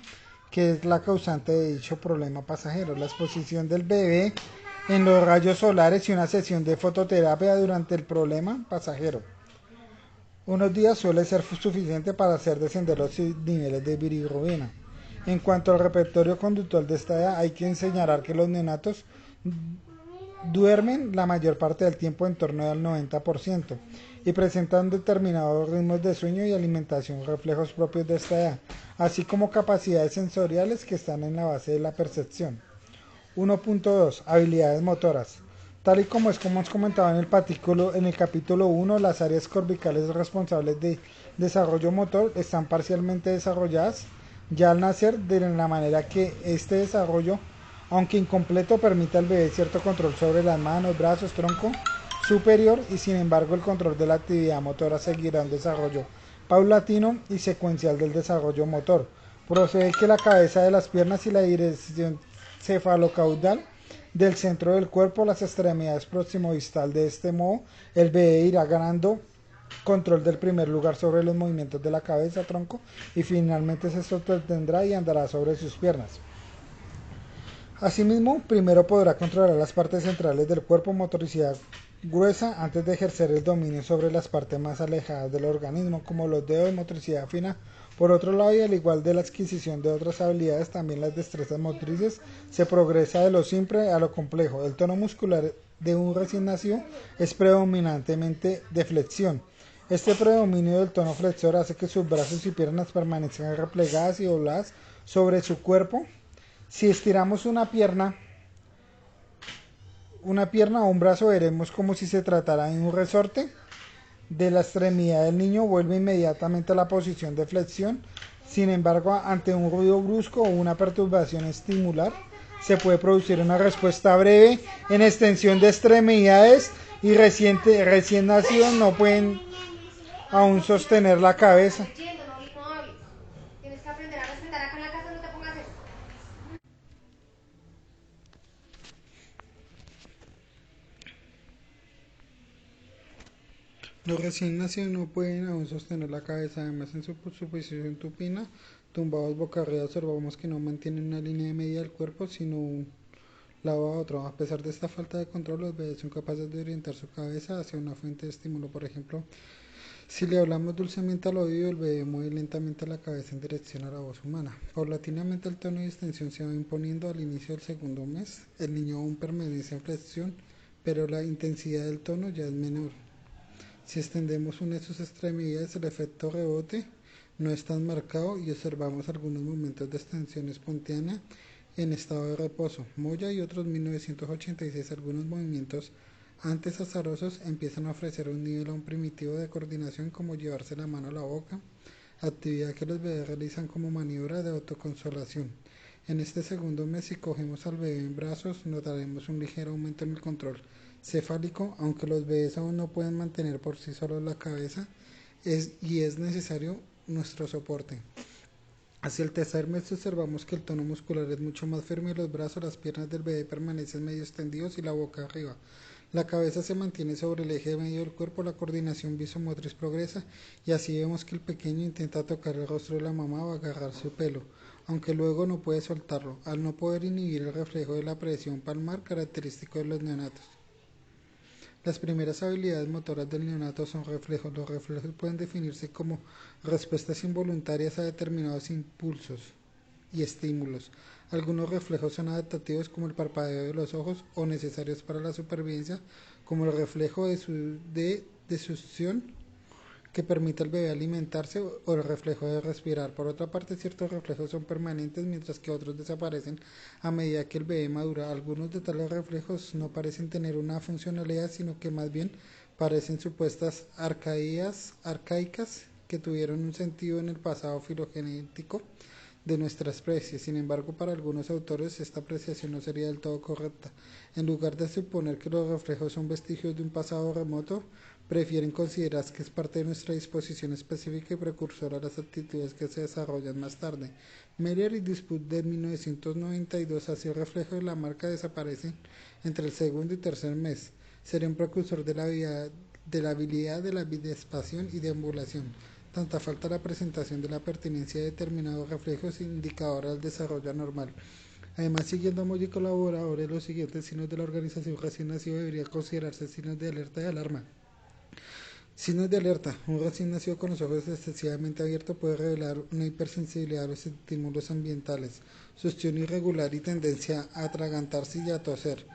que es la causante de dicho problema pasajero. La exposición del bebé en los rayos solares y una sesión de fototerapia durante el problema pasajero. Unos días suele ser suficiente para hacer descender los niveles de bilirrubina. En cuanto al repertorio conductual de esta edad, hay que señalar que los neonatos duermen la mayor parte del tiempo, en torno al 90%, y presentan determinados ritmos de sueño y alimentación, reflejos propios de esta edad, así como capacidades sensoriales que están en la base de la percepción. 1.2. Habilidades motoras. Tal y como hemos comentado en el capítulo 1, las áreas corticales responsables de desarrollo motor están parcialmente desarrolladas ya al nacer, de la manera que este desarrollo, aunque incompleto, permite al bebé cierto control sobre las manos, brazos, tronco superior, y sin embargo el control de la actividad motora seguirá un desarrollo paulatino y secuencial del desarrollo motor. Procede que la cabeza de las piernas y la dirección cefalocaudal del centro del cuerpo, las extremidades próximo distal. De este modo, el bebé irá ganando control del primer lugar sobre los movimientos de la cabeza, tronco, y finalmente se sostendrá y andará sobre sus piernas. Asimismo, primero podrá controlar las partes centrales del cuerpo, motricidad gruesa, antes de ejercer el dominio sobre las partes más alejadas del organismo, como los dedos, motricidad fina. Por otro lado, y al igual de la adquisición de otras habilidades, también las destrezas motrices, se progresa de lo simple a lo complejo. El tono muscular de un recién nacido es predominantemente de flexión. Este predominio del tono flexor hace que sus brazos y piernas permanezcan replegadas y dobladas sobre su cuerpo. Si estiramos una pierna o un brazo, veremos como si se tratara de un resorte de la extremidad del niño. Vuelve inmediatamente a la posición de flexión. Sin embargo, ante un ruido brusco o una perturbación estimular, se puede producir una respuesta breve en extensión de extremidades, y recién nacidos no pueden aún sostener la cabeza. Los recién nacidos no pueden aún sostener la cabeza. Además, en su posición supina, tumbados boca arriba, observamos que no mantienen una línea media del cuerpo, sino un lado a otro. A pesar de esta falta de control, los bebés son capaces de orientar su cabeza hacia una fuente de estímulo. Por ejemplo, si le hablamos dulcemente al oído, el bebé mueve lentamente la cabeza en dirección a la voz humana. Paulatinamente el tono de extensión se va imponiendo. Al inicio del segundo mes, el niño aún permanece en flexión, pero la intensidad del tono ya es menor. Si extendemos una de sus extremidades, el efecto rebote no es tan marcado y observamos algunos momentos de extensión espontánea en estado de reposo. Moya y otros, 1986. Algunos movimientos antes azarosos empiezan a ofrecer un nivel aún primitivo de coordinación, como llevarse la mano a la boca, actividad que los bebés realizan como maniobra de autoconsolación. En este segundo mes, si cogemos al bebé en brazos, notaremos un ligero aumento en el control cefálico, aunque los bebés aún no pueden mantener por sí solos la cabeza, es necesario nuestro soporte. Hacia el tercer mes observamos que el tono muscular es mucho más firme, los brazos, las piernas del bebé permanecen medio extendidos y la boca arriba. La cabeza se mantiene sobre el eje medio del cuerpo, la coordinación visomotriz progresa y así vemos que el pequeño intenta tocar el rostro de la mamá o agarrar su pelo, aunque luego no puede soltarlo, al no poder inhibir el reflejo de la presión palmar característico de los neonatos. Las primeras habilidades motoras del neonato son reflejos. Los reflejos pueden definirse como respuestas involuntarias a determinados impulsos y estímulos. Algunos reflejos son adaptativos como el parpadeo de los ojos o necesarios para la supervivencia como el reflejo de succión que permite al bebé alimentarse o el reflejo de respirar. Por otra parte, ciertos reflejos son permanentes mientras que otros desaparecen a medida que el bebé madura. Algunos de tales reflejos no parecen tener una funcionalidad, sino que más bien parecen supuestas arcaicas que tuvieron un sentido en el pasado filogenético de nuestra especie. Sin embargo, para algunos autores esta apreciación no sería del todo correcta. En lugar de suponer que los reflejos son vestigios de un pasado remoto, prefieren considerar que es parte de nuestra disposición específica y precursora a las actitudes que se desarrollan más tarde. Meyer y Disput de 1992 hace el reflejo de la marca desaparece entre el segundo y tercer mes. Sería un precursor de la habilidad de la bidespación y deambulación. Tanta falta la presentación de la pertinencia de determinados reflejos indicadora del desarrollo anormal. Además, siguiendo a Moy y colaboradores, los siguientes signos de la organización recién nacido deberían considerarse signos de alerta y alarma. Signos de alerta. Un recién nacido con los ojos excesivamente abiertos puede revelar una hipersensibilidad a los estímulos ambientales, succión irregular y tendencia a atragantarse y a toser,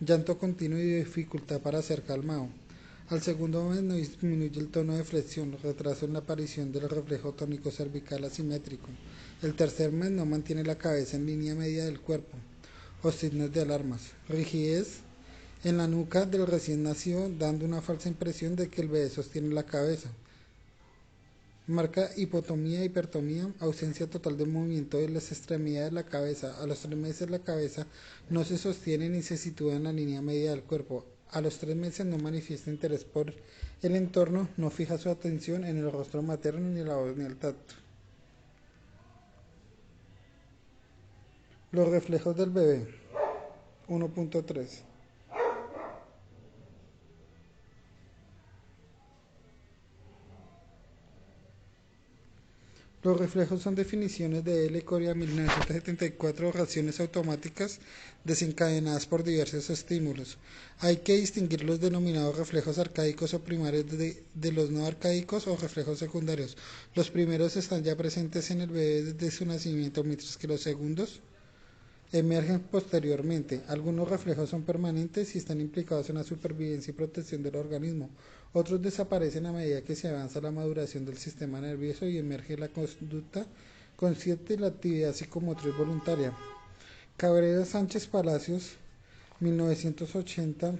llanto continuo y dificultad para ser calmado. Al segundo mes no disminuye el tono de flexión, retraso en la aparición del reflejo tónico cervical asimétrico. El tercer mes no mantiene la cabeza en línea media del cuerpo, o signos de alarmas. Rigidez en la nuca del recién nacido, dando una falsa impresión de que el bebé sostiene la cabeza. Marca hipotomía, hipertomía, ausencia total de movimiento de las extremidades de la cabeza. A los 3 meses la cabeza no se sostiene ni se sitúa en la línea media del cuerpo. A los 3 meses no manifiesta interés por el entorno, no fija su atención en el rostro materno, ni la voz, ni el tacto. Los reflejos del bebé. 1.3. Los reflejos son definiciones de L. Coria 1974, reacciones automáticas desencadenadas por diversos estímulos. Hay que distinguir los denominados reflejos arcaicos o primarios de los no arcaicos o reflejos secundarios. Los primeros están ya presentes en el bebé desde su nacimiento, mientras que los segundos emergen posteriormente. Algunos reflejos son permanentes y están implicados en la supervivencia y protección del organismo. Otros desaparecen a medida que se avanza la maduración del sistema nervioso y emerge la conducta consciente y la actividad psicomotriz voluntaria. Cabrera Sánchez Palacios, 1980.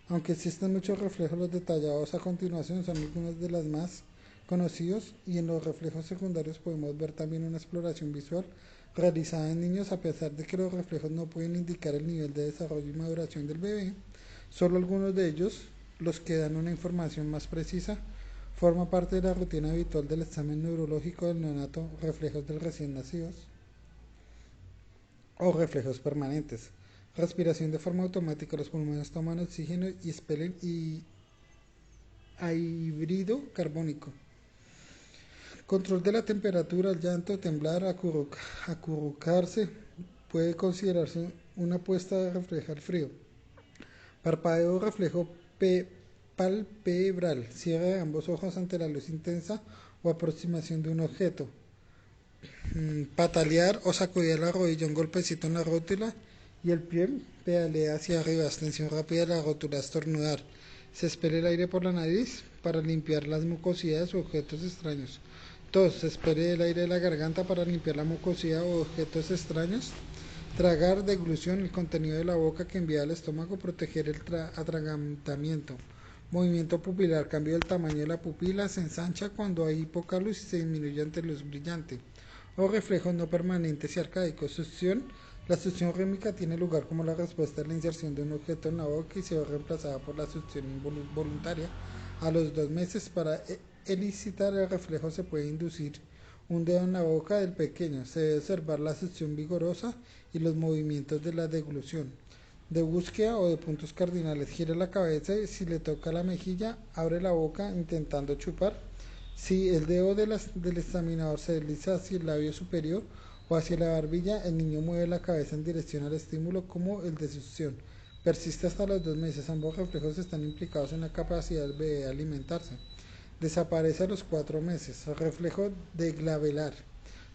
Aunque existen muchos reflejos, los detallados a continuación son algunos de los más conocidos, y en los reflejos secundarios podemos ver también una exploración visual realizada en niños. A pesar de que los reflejos no pueden indicar el nivel de desarrollo y maduración del bebé, solo algunos de ellos, los que dan una información más precisa, forma parte de la rutina habitual del examen neurológico del neonato. Reflejos del recién nacidos o reflejos permanentes. Respiración de forma automática, los pulmones toman oxígeno y expelen anhídrido carbónico. Control de la temperatura, el llanto, temblar, acurrucarse, puede considerarse una apuesta de reflejar frío. Parpadeo, reflejo palpebral, cierre de ambos ojos ante la luz intensa o aproximación de un objeto. Patalear o sacudir la rodilla, un golpecito en la rótula y el pie pedalea hacia arriba, extensión rápida de la rótula, estornudar. Se expele el aire por la nariz para limpiar las mucosidades o objetos extraños. Tos, se expele el aire de la garganta para limpiar la mucosidad o objetos extraños. Tragar, deglución, el contenido de la boca que envía al estómago, proteger el atragantamiento. Movimiento pupilar, cambio del tamaño de la pupila, se ensancha cuando hay poca luz y se disminuye ante luz brillante. O reflejos no permanentes y arcaicos. Succión, la succión rítmica tiene lugar como la respuesta a la inserción de un objeto en la boca y se ve reemplazada por la succión involuntaria a los 2 meses para elicitar el reflejo se puede inducir un dedo en la boca del pequeño. Se debe observar la succión vigorosa y los movimientos de la deglución. De búsqueda o de puntos cardinales, gira la cabeza y si le toca la mejilla, abre la boca intentando chupar. Si el dedo del examinador se desliza hacia el labio superior o hacia la barbilla, el niño mueve la cabeza en dirección al estímulo como el de succión. Persiste hasta los 2 meses. Ambos reflejos están implicados en la capacidad del bebé de alimentarse. Desaparece a los 4 meses. Reflejo de glabelar.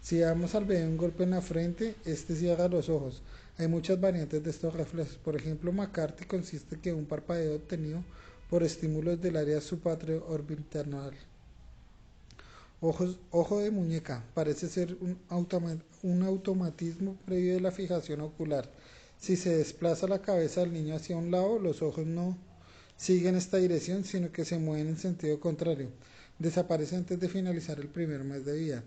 Si damos al bebé un golpe en la frente, este cierra los ojos. Hay muchas variantes de estos reflejos. Por ejemplo, McCarthy consiste en un parpadeo obtenido por estímulos del área supraorbital. Ojo de muñeca. Parece ser un automatismo previo de la fijación ocular. Si se desplaza la cabeza del niño hacia un lado, los ojos no siguen esta dirección, sino que se mueven en sentido contrario. Desaparece antes de finalizar el primer mes de vida.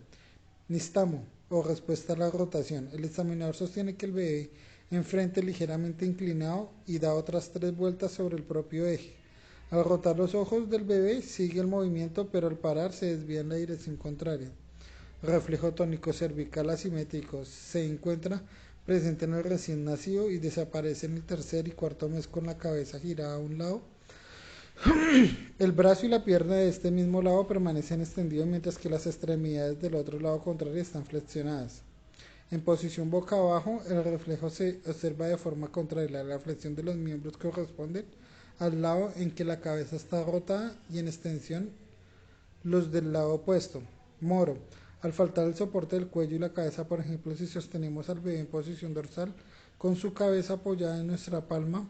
Nistamo, o respuesta a la rotación. El examinador sostiene que el bebé enfrente ligeramente inclinado y da otras 3 vueltas sobre el propio eje. Al rotar los ojos del bebé sigue el movimiento, pero al parar se desvía en la dirección contraria. Reflejo tónico cervical asimétrico se encuentra presente en el recién nacido y desaparece en el tercer y cuarto mes con la cabeza girada a un lado. El brazo y la pierna de este mismo lado permanecen extendidos mientras que las extremidades del otro lado contrario están flexionadas. En posición boca abajo, el reflejo se observa de forma contraria. La flexión de los miembros corresponde al lado en que la cabeza está rotada y en extensión los del lado opuesto. Moro. Al faltar el soporte del cuello y la cabeza, por ejemplo, si sostenemos al bebé en posición dorsal con su cabeza apoyada en nuestra palma,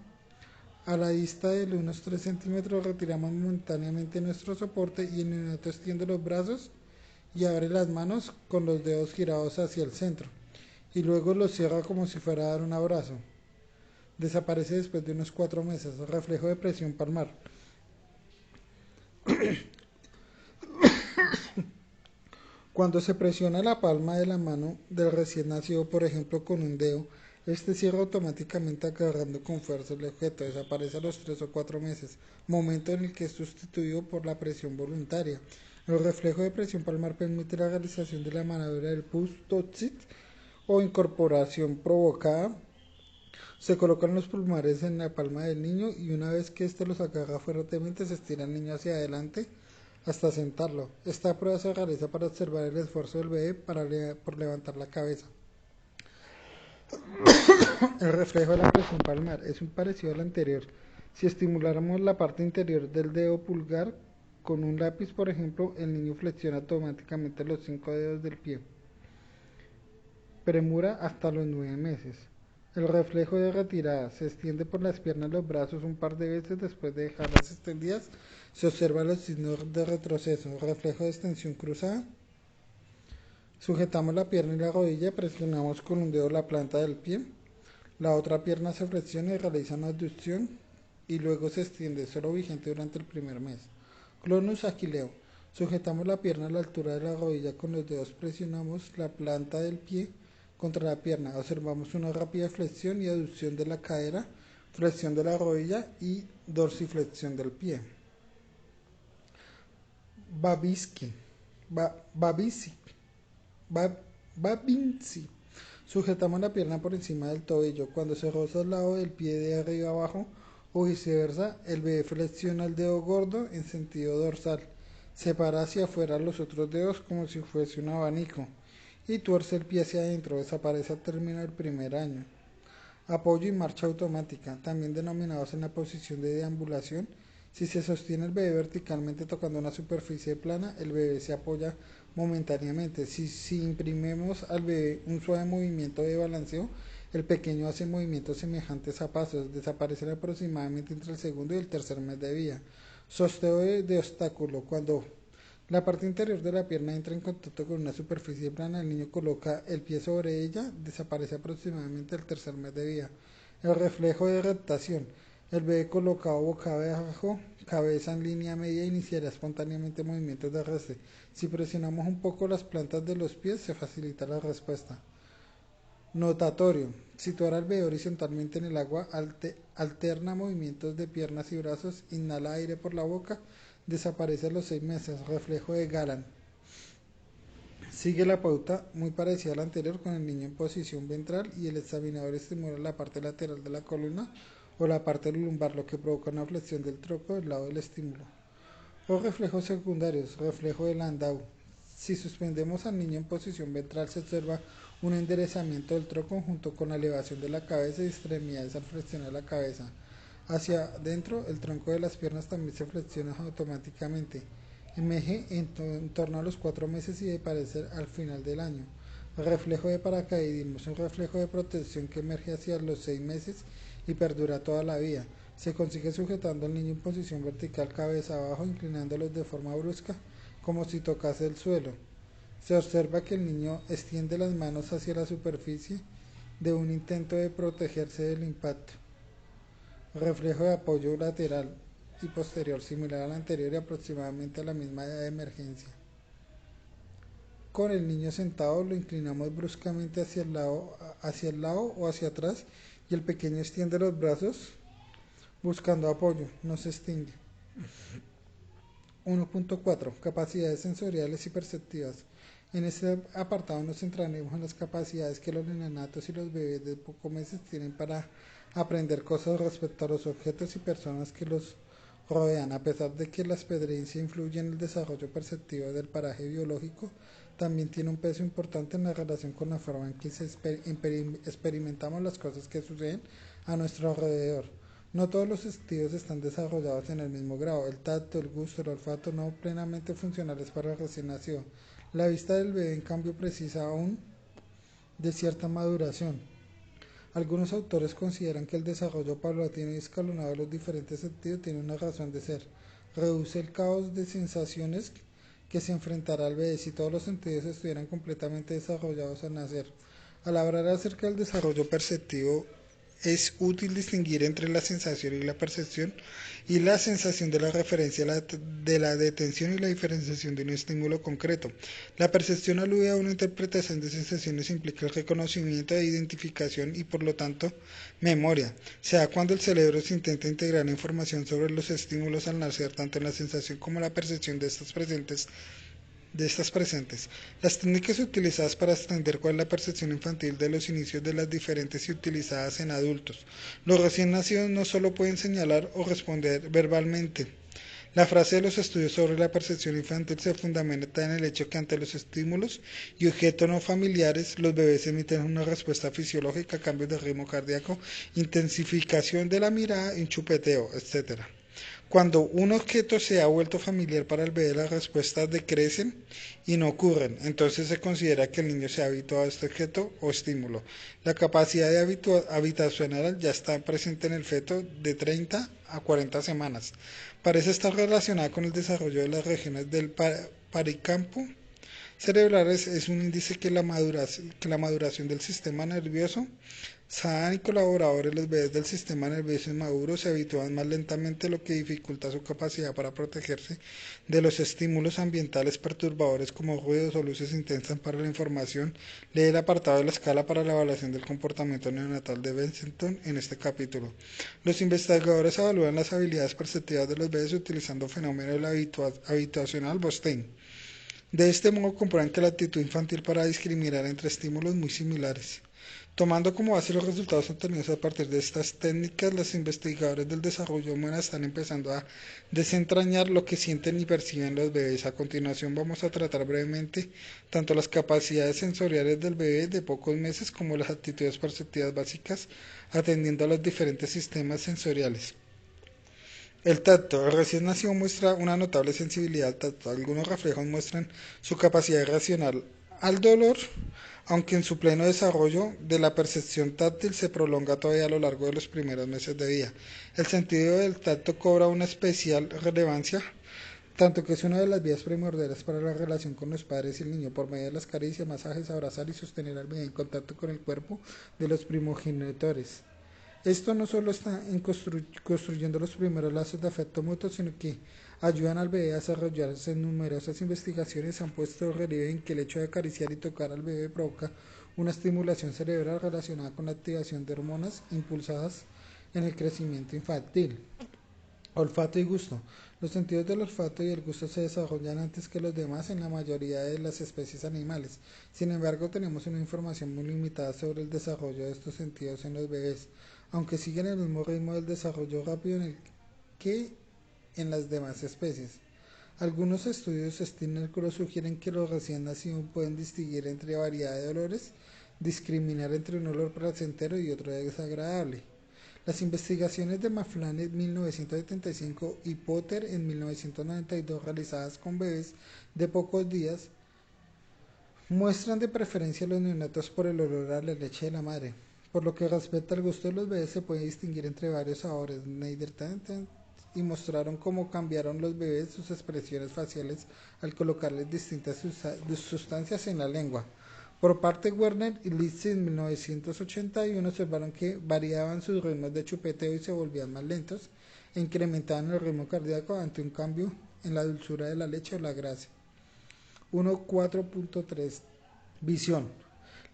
a la dista de unos 3 centímetros retiramos momentáneamente nuestro soporte y en un momento extiende los brazos y abre las manos con los dedos girados hacia el centro y luego los cierra como si fuera a dar un abrazo. Desaparece después de unos 4 meses. Reflejo de presión palmar. Cuando se presiona la palma de la mano del recién nacido, por ejemplo con un dedo, este cierra automáticamente agarrando con fuerza el objeto. Desaparece a los 3 o 4 meses, momento en el que es sustituido por la presión voluntaria. El reflejo de presión palmar permite la realización de la maniobra del push-to-sit o incorporación provocada. Se colocan los pulmares en la palma del niño y una vez que éste los agarra fuertemente se estira el niño hacia adelante hasta sentarlo. Esta prueba se realiza para observar el esfuerzo del bebé por levantar la cabeza. El reflejo de la presión palmar es un parecido al anterior. Si estimuláramos la parte interior del dedo pulgar con un lápiz, por ejemplo, el niño flexiona automáticamente los 5 dedos del pie. Premura hasta los 9 meses. El reflejo de retirada se extiende por las piernas y los brazos un par de veces después de dejarlas extendidas. Se observan los signos de retroceso. Reflejo de extensión cruzada. Sujetamos la pierna y la rodilla, presionamos con un dedo la planta del pie. La otra pierna se flexiona y realiza una abducción y luego se extiende, solo vigente durante el primer mes. Clonus aquileo. Sujetamos la pierna a la altura de la rodilla con los dedos, presionamos la planta del pie contra la pierna. Observamos una rápida flexión y aducción de la cadera, flexión de la rodilla y dorsiflexión del pie. Babinci. Sujetamos la pierna por encima del tobillo. Cuando se roza el lado del pie de arriba abajo o viceversa, el bebé flexiona el dedo gordo en sentido dorsal. Separa hacia afuera los otros dedos como si fuese un abanico y tuerce el pie hacia adentro. Desaparece al término del primer año. Apoyo y marcha automática, también denominados en la posición de deambulación. Si se sostiene el bebé verticalmente tocando una superficie plana, el bebé se apoya momentáneamente. Si imprimimos al bebé un suave movimiento de balanceo, el pequeño hace movimientos semejantes a pasos. Desaparecen aproximadamente entre el segundo y el tercer mes de vida. Sosteo de obstáculo. Cuando la parte interior de la pierna entra en contacto con una superficie plana, el niño coloca el pie sobre ella, desaparece aproximadamente el tercer mes de vida. El reflejo de reptación. El bebé colocado boca abajo, cabeza en línea media, iniciará espontáneamente movimientos de arrastre. Si presionamos un poco las plantas de los pies, se facilita la respuesta. Notatorio. Situar al bebé horizontalmente en el agua, alterna movimientos de piernas y brazos, inhala aire por la boca, desaparece a los 6 meses, reflejo de Galán. Sigue la pauta muy parecida a la anterior con el niño en posición ventral y el examinador estimula la parte lateral de la columna o la parte lumbar, lo que provoca una flexión del tronco del lado del estímulo. Los reflejos secundarios, reflejo de Landau. Si suspendemos al niño en posición ventral se observa un enderezamiento del tronco junto con la elevación de la cabeza y extremidades al flexionar la cabeza. Hacia adentro, el tronco de las piernas también se flexiona automáticamente. Emerge en torno a los 4 meses y desaparece al final del año. Reflejo de paracaidismo es un reflejo de protección que emerge hacia los 6 meses y perdura toda la vida. Se consigue sujetando al niño en posición vertical, cabeza abajo, inclinándolos de forma brusca, como si tocase el suelo. Se observa que el niño extiende las manos hacia la superficie de un intento de protegerse del impacto. Reflejo de apoyo lateral y posterior, similar al anterior y aproximadamente a la misma edad de emergencia. Con el niño sentado lo inclinamos bruscamente hacia el lado o hacia atrás y el pequeño extiende los brazos buscando apoyo, no se extingue. 1.4 Capacidades sensoriales y perceptivas. En este apartado nos centraremos en las capacidades que los neonatos y los bebés de pocos meses tienen para aprender cosas respecto a los objetos y personas que los rodean. A pesar de que la experiencia influye en el desarrollo perceptivo del paraje biológico, también tiene un peso importante en la relación con la forma en que experimentamos las cosas que suceden a nuestro alrededor. No todos los sentidos están desarrollados en el mismo grado. El tacto, el gusto, el olfato no plenamente funcionales para el recién nacido. La vista del bebé, en cambio, precisa aún de cierta maduración. Algunos autores consideran que el desarrollo paulatino y escalonado de los diferentes sentidos tiene una razón de ser. Reduce el caos de sensaciones que se enfrentará al bebé si todos los sentidos estuvieran completamente desarrollados al nacer. Al hablar acerca del desarrollo perceptivo, es útil distinguir entre la sensación y la percepción, y la sensación de la referencia de la detención y la diferenciación de un estímulo concreto. La percepción alude a una interpretación de sensaciones, implica el reconocimiento e identificación y por lo tanto memoria. Se da cuando el cerebro se intenta integrar información sobre los estímulos al nacer, tanto en la sensación como en la percepción de estas presentes. Las técnicas utilizadas para extender cuál es la percepción infantil de los inicios de las diferentes y utilizadas en adultos. Los recién nacidos no solo pueden señalar o responder verbalmente. La frase de los estudios sobre la percepción infantil se fundamenta en el hecho que ante los estímulos y objetos no familiares, los bebés emiten una respuesta fisiológica, cambios de ritmo cardíaco, intensificación de la mirada, un chupeteo, etc. Cuando un objeto se ha vuelto familiar para el bebé, las respuestas decrecen y no ocurren. Entonces se considera que el niño se ha habituado a este objeto o estímulo. La capacidad de habitacional ya está presente en el feto de 30 a 40 semanas. Parece estar relacionada con el desarrollo de las regiones del paricampo cerebrales. Es un índice que la maduración del sistema nervioso Sadan y colaboradores, los bebés del sistema nervioso inmaduro se habitúan más lentamente, lo que dificulta su capacidad para protegerse de los estímulos ambientales perturbadores como ruidos o luces intensas. Para la información, lee el apartado de la escala para la evaluación del comportamiento neonatal de Bennington en este capítulo. Los investigadores evalúan las habilidades perceptivas de los bebés utilizando fenómenos habitacional Bostén. De este modo comprueban que la actitud infantil para discriminar entre estímulos muy similares. Tomando como base los resultados obtenidos a partir de estas técnicas, los investigadores del desarrollo humano están empezando a desentrañar lo que sienten y perciben los bebés. A continuación vamos a tratar brevemente tanto las capacidades sensoriales del bebé de pocos meses como las actitudes perceptivas básicas, atendiendo a los diferentes sistemas sensoriales. El tacto. El recién nacido muestra una notable sensibilidad al tacto. Algunos reflejos muestran su capacidad de reaccionar al dolor, aunque en su pleno desarrollo de la percepción táctil se prolonga todavía a lo largo de los primeros meses de vida. El sentido del tacto cobra una especial relevancia, tanto que es una de las vías primordiales para la relación con los padres y el niño, por medio de las caricias, masajes, abrazar y sostener al bebé en contacto con el cuerpo de los primogenitores. Esto no solo está en construyendo los primeros lazos de afecto mutuo, sino que ayudan al bebé a desarrollarse. En numerosas investigaciones han puesto relieve en que el hecho de acariciar y tocar al bebé provoca una estimulación cerebral relacionada con la activación de hormonas impulsadas en el crecimiento infantil. Olfato y gusto. Los sentidos del olfato y el gusto se desarrollan antes que los demás en la mayoría de las especies animales. Sin embargo, tenemos una información muy limitada sobre el desarrollo de estos sentidos en los bebés, aunque siguen el mismo ritmo del desarrollo rápido que en las demás especies. Algunos estudios Stirner-Cross sugieren que los recién nacidos pueden distinguir entre variedad de olores, discriminar entre un olor placentero y otro desagradable. Las investigaciones de Maflane en 1975 y Potter en 1992 realizadas con bebés de pocos días muestran de preferencia a los neonatos por el olor a la leche de la madre. Por lo que respecta al gusto de los bebés se puede distinguir entre varios sabores. Y mostraron cómo cambiaron los bebés sus expresiones faciales al colocarles distintas sustancias en la lengua. Por parte de Werner y Liszt en 1981 observaron que variaban sus ritmos de chupeteo y se volvían más lentos e incrementaban el ritmo cardíaco ante un cambio en la dulzura de la leche o la grasa. 1.4.3 Visión.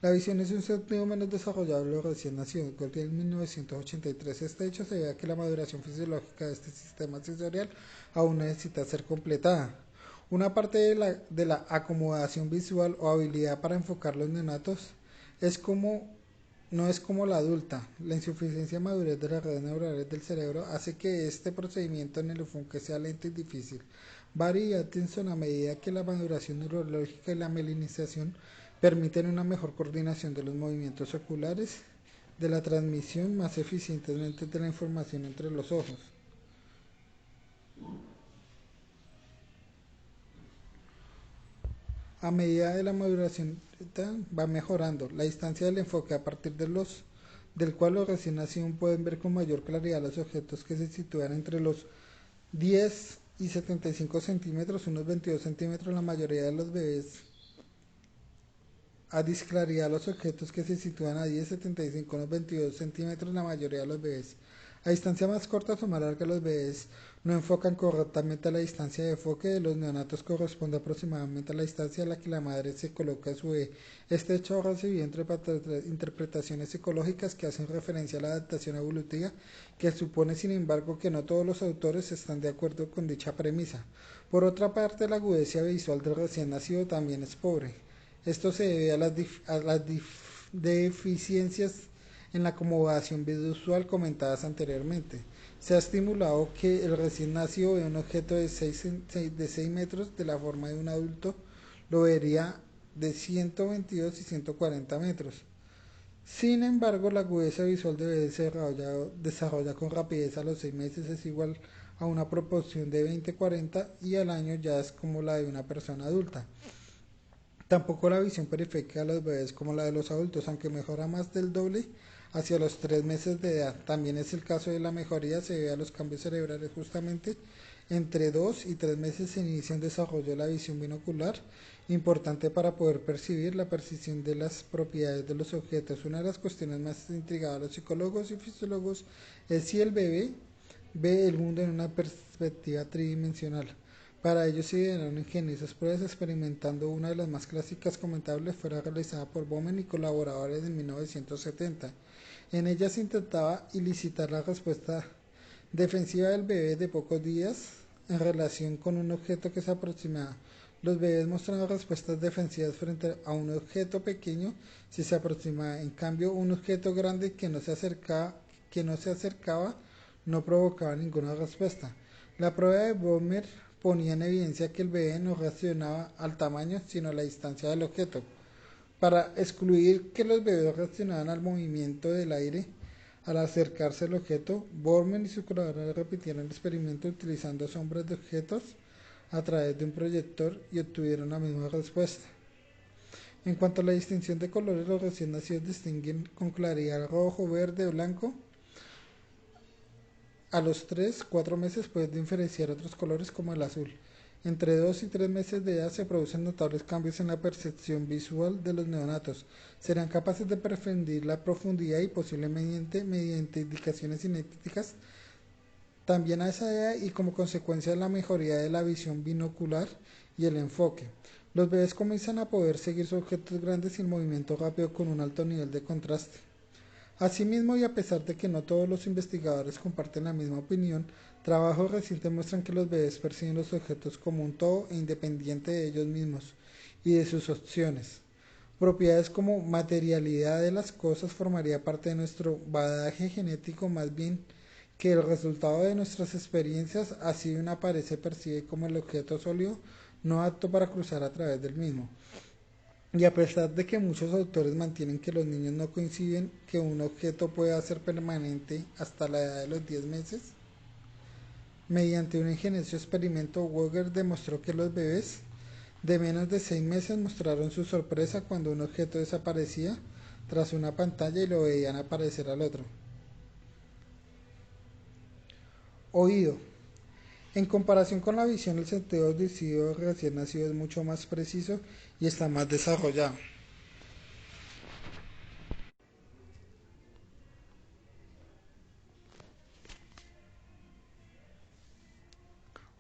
La visión es un sentido menos desarrollado de los recién nacidos. En 1983 este hecho se ve que la maduración fisiológica de este sistema sensorial aún necesita ser completada. Una parte de la acomodación visual o habilidad para enfocar los neonatos es como, no es como la adulta. La insuficiencia de madurez de las redes neurales del cerebro hace que este procedimiento en el enfoque sea lento y difícil. Barry y Atkinson, a medida que la maduración neurológica y la melinización permiten una mejor coordinación de los movimientos oculares, de la transmisión más eficientemente de la información entre los ojos. A medida de la maduración va mejorando la distancia del enfoque a partir del cual los recién nacidos pueden ver con mayor claridad los objetos que se sitúan entre los 10 y 75 centímetros, unos 22 centímetros. La mayoría de los bebés a disclaridad los objetos que se sitúan a 10, 75, unos 22 centímetros, la mayoría de los bebés. A distancia más cortas o más largas, los bebés no enfocan correctamente a la distancia de enfoque de los neonatos corresponde aproximadamente a la distancia a la que la madre se coloca a su bebé. Este hecho ha recibido interpretaciones psicológicas que hacen referencia a la adaptación evolutiva, que supone sin embargo que no todos los autores están de acuerdo con dicha premisa. Por otra parte, la agudeza visual del recién nacido también es pobre. Esto se debe a las deficiencias en la acomodación visual comentadas anteriormente. Se ha estimulado que el recién nacido ve un objeto de 6 metros de la forma de un adulto, lo vería de 122 y 140 metros. Sin embargo, la agudeza visual debe desarrolla con rapidez a los 6 meses, es igual a una proporción de 20-40 y al año ya es como la de una persona adulta. Tampoco la visión periférica de los bebés como la de los adultos, aunque mejora más del doble hacia los 3 meses de edad. También es el caso de la mejoría, se debe a los cambios cerebrales justamente entre 2 y 3 meses se inicia un desarrollo de la visión binocular, importante para poder percibir la precisión de las propiedades de los objetos. Una de las cuestiones más intrigadas a los psicólogos y fisiólogos es si el bebé ve el mundo en una perspectiva tridimensional. Para ello se dieron ingeniosas pruebas experimentando. Una de las más clásicas comentables fue realizada por Bowman y colaboradores en 1970. En ella se intentaba elicitar la respuesta defensiva del bebé de pocos días en relación con un objeto que se aproximaba. Los bebés mostraban respuestas defensivas frente a un objeto pequeño si se aproximaba. En cambio, un objeto grande que no se acercaba no provocaba ninguna respuesta. La prueba de Bomer ponía en evidencia que el bebé no reaccionaba al tamaño sino a la distancia del objeto. Para excluir que los bebés reaccionaban al movimiento del aire al acercarse al objeto, Borman y sus colaboradores repitieron el experimento utilizando sombras de objetos a través de un proyector y obtuvieron la misma respuesta. En cuanto a la distinción de colores, los recién nacidos distinguen con claridad rojo, verde o blanco. A los 3-4 meses pueden diferenciar otros colores como el azul. Entre 2 y 3 meses de edad se producen notables cambios en la percepción visual de los neonatos. Serán capaces de preferir la profundidad y posiblemente mediante indicaciones cinéticas también a esa edad y como consecuencia de la mejoría de la visión binocular y el enfoque. Los bebés comienzan a poder seguir sus objetos grandes sin movimiento rápido con un alto nivel de contraste. Asimismo, y a pesar de que no todos los investigadores comparten la misma opinión, trabajos recientes muestran que los bebés perciben los objetos como un todo e independiente de ellos mismos y de sus opciones. Propiedades como materialidad de las cosas formaría parte de nuestro bagaje genético más bien que el resultado de nuestras experiencias, así una pared se percibe como el objeto sólido no apto para cruzar a través del mismo. Y a pesar de que muchos autores mantienen que los niños no coinciden que un objeto pueda ser permanente hasta la edad de los 10 meses, mediante un ingenioso experimento, Woger demostró que los bebés de menos de 6 meses mostraron su sorpresa cuando un objeto desaparecía tras una pantalla y lo veían aparecer al otro. Oído. En comparación con la visión, el sentido auditivo recién nacido es mucho más preciso y está más desarrollado.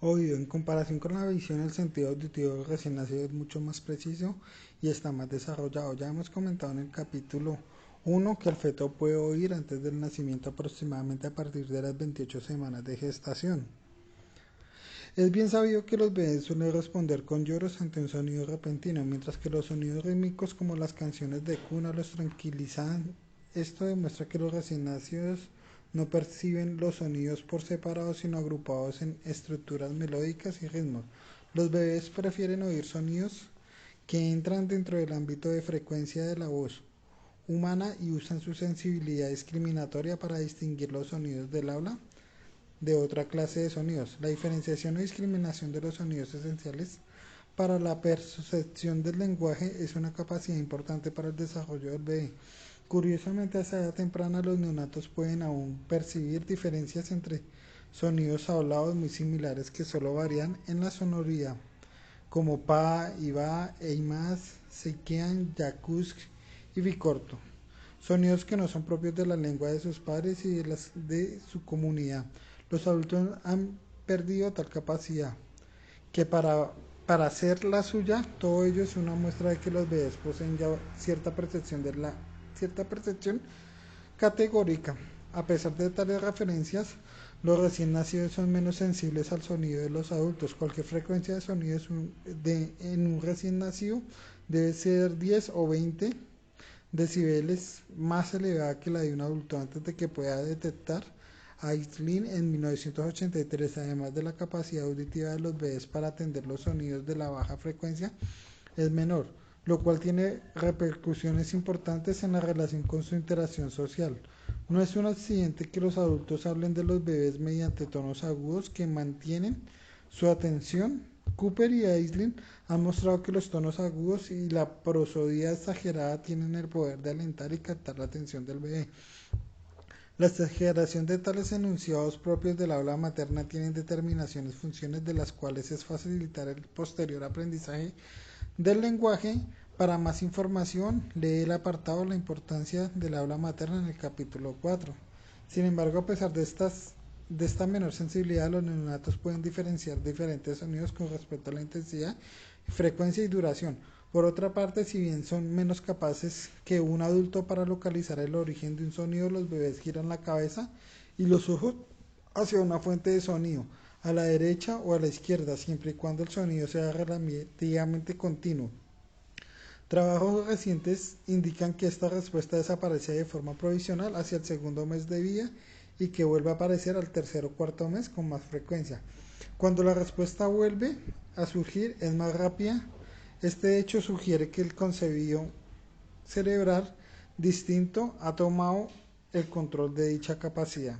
Oído. En comparación con la visión, el sentido auditivo recién nacido es mucho más preciso y está más desarrollado. Ya hemos comentado en el capítulo 1 que el feto puede oír antes del nacimiento aproximadamente a partir de las 28 semanas de gestación. Es bien sabido que los bebés suelen responder con lloros ante un sonido repentino, mientras que los sonidos rítmicos como las canciones de cuna los tranquilizan. Esto demuestra que los recién nacidos no perciben los sonidos por separado, sino agrupados en estructuras melódicas y ritmos. Los bebés prefieren oír sonidos que entran dentro del ámbito de frecuencia de la voz humana y usan su sensibilidad discriminatoria para distinguir los sonidos del habla de otra clase de sonidos. La diferenciación o discriminación de los sonidos esenciales para la percepción del lenguaje es una capacidad importante para el desarrollo del bebé. Curiosamente, a esa edad temprana los neonatos pueden aún percibir diferencias entre sonidos hablados muy similares que solo varían en la sonoridad, como pa, iba, eimas, seikian, yakusk y bicorto, sonidos que no son propios de la lengua de sus padres y de su comunidad. Los adultos han perdido tal capacidad que para hacer la suya, todo ello es una muestra de que los bebés poseen ya cierta percepción categórica. A pesar de tales referencias, los recién nacidos son menos sensibles al sonido de los adultos. Cualquier frecuencia de sonido en un recién nacido debe ser 10 o 20 decibeles más elevada que la de un adulto antes de que pueda detectar Aislinn en 1983, además de la capacidad auditiva de los bebés para atender los sonidos de la baja frecuencia, es menor, lo cual tiene repercusiones importantes en la relación con su interacción social. No es un accidente que los adultos hablen de los bebés mediante tonos agudos que mantienen su atención. Cooper y Aislinn han mostrado que los tonos agudos y la prosodía exagerada tienen el poder de alentar y captar la atención del bebé. La exageración de tales enunciados propios del habla materna tienen determinaciones funciones de las cuales es facilitar el posterior aprendizaje del lenguaje. Para más información, lee el apartado La importancia del habla materna en el capítulo 4. Sin embargo, a pesar de esta menor sensibilidad, los neonatos pueden diferenciar diferentes sonidos con respecto a la intensidad, frecuencia y duración. Por otra parte, si bien son menos capaces que un adulto para localizar el origen de un sonido, los bebés giran la cabeza y los ojos hacia una fuente de sonido, a la derecha o a la izquierda, siempre y cuando el sonido sea relativamente continuo. Trabajos recientes indican que esta respuesta desaparece de forma provisional hacia el segundo mes de vida y que vuelve a aparecer al tercer o cuarto mes con más frecuencia. Cuando la respuesta vuelve a surgir es más rápida. Este hecho sugiere que el concebido cerebral distinto ha tomado el control de dicha capacidad.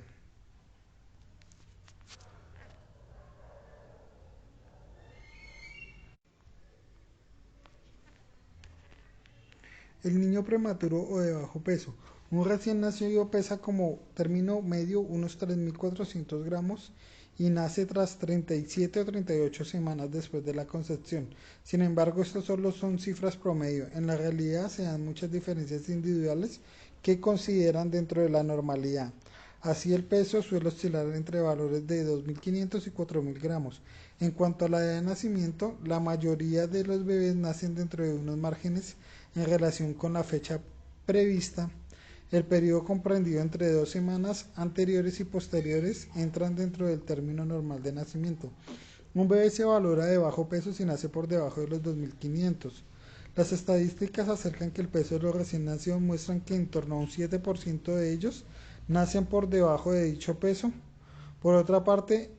El niño prematuro o de bajo peso. Un recién nacido pesa como término medio unos 3.400 gramos y nace tras 37 o 38 semanas después de la concepción. Sin embargo, estos solo son cifras promedio. En la realidad se dan muchas diferencias individuales que consideran dentro de la normalidad. Así el peso suele oscilar entre valores de 2.500 y 4.000 gramos. En cuanto a la edad de nacimiento, la mayoría de los bebés nacen dentro de unos márgenes en relación con la fecha prevista. El periodo comprendido entre 2 semanas anteriores y posteriores entran dentro del término normal de nacimiento. Un bebé se valora de bajo peso si nace por debajo de los 2.500. Las estadísticas acerca que el peso de los recién nacidos muestran que en torno a un 7% de ellos nacen por debajo de dicho peso. Por otra parte,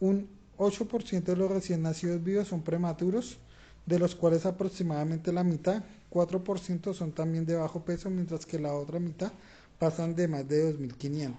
un 8% de los recién nacidos vivos son prematuros, de los cuales aproximadamente la mitad, 4%, son también de bajo peso, mientras que la otra mitad pasan de más de 2.500.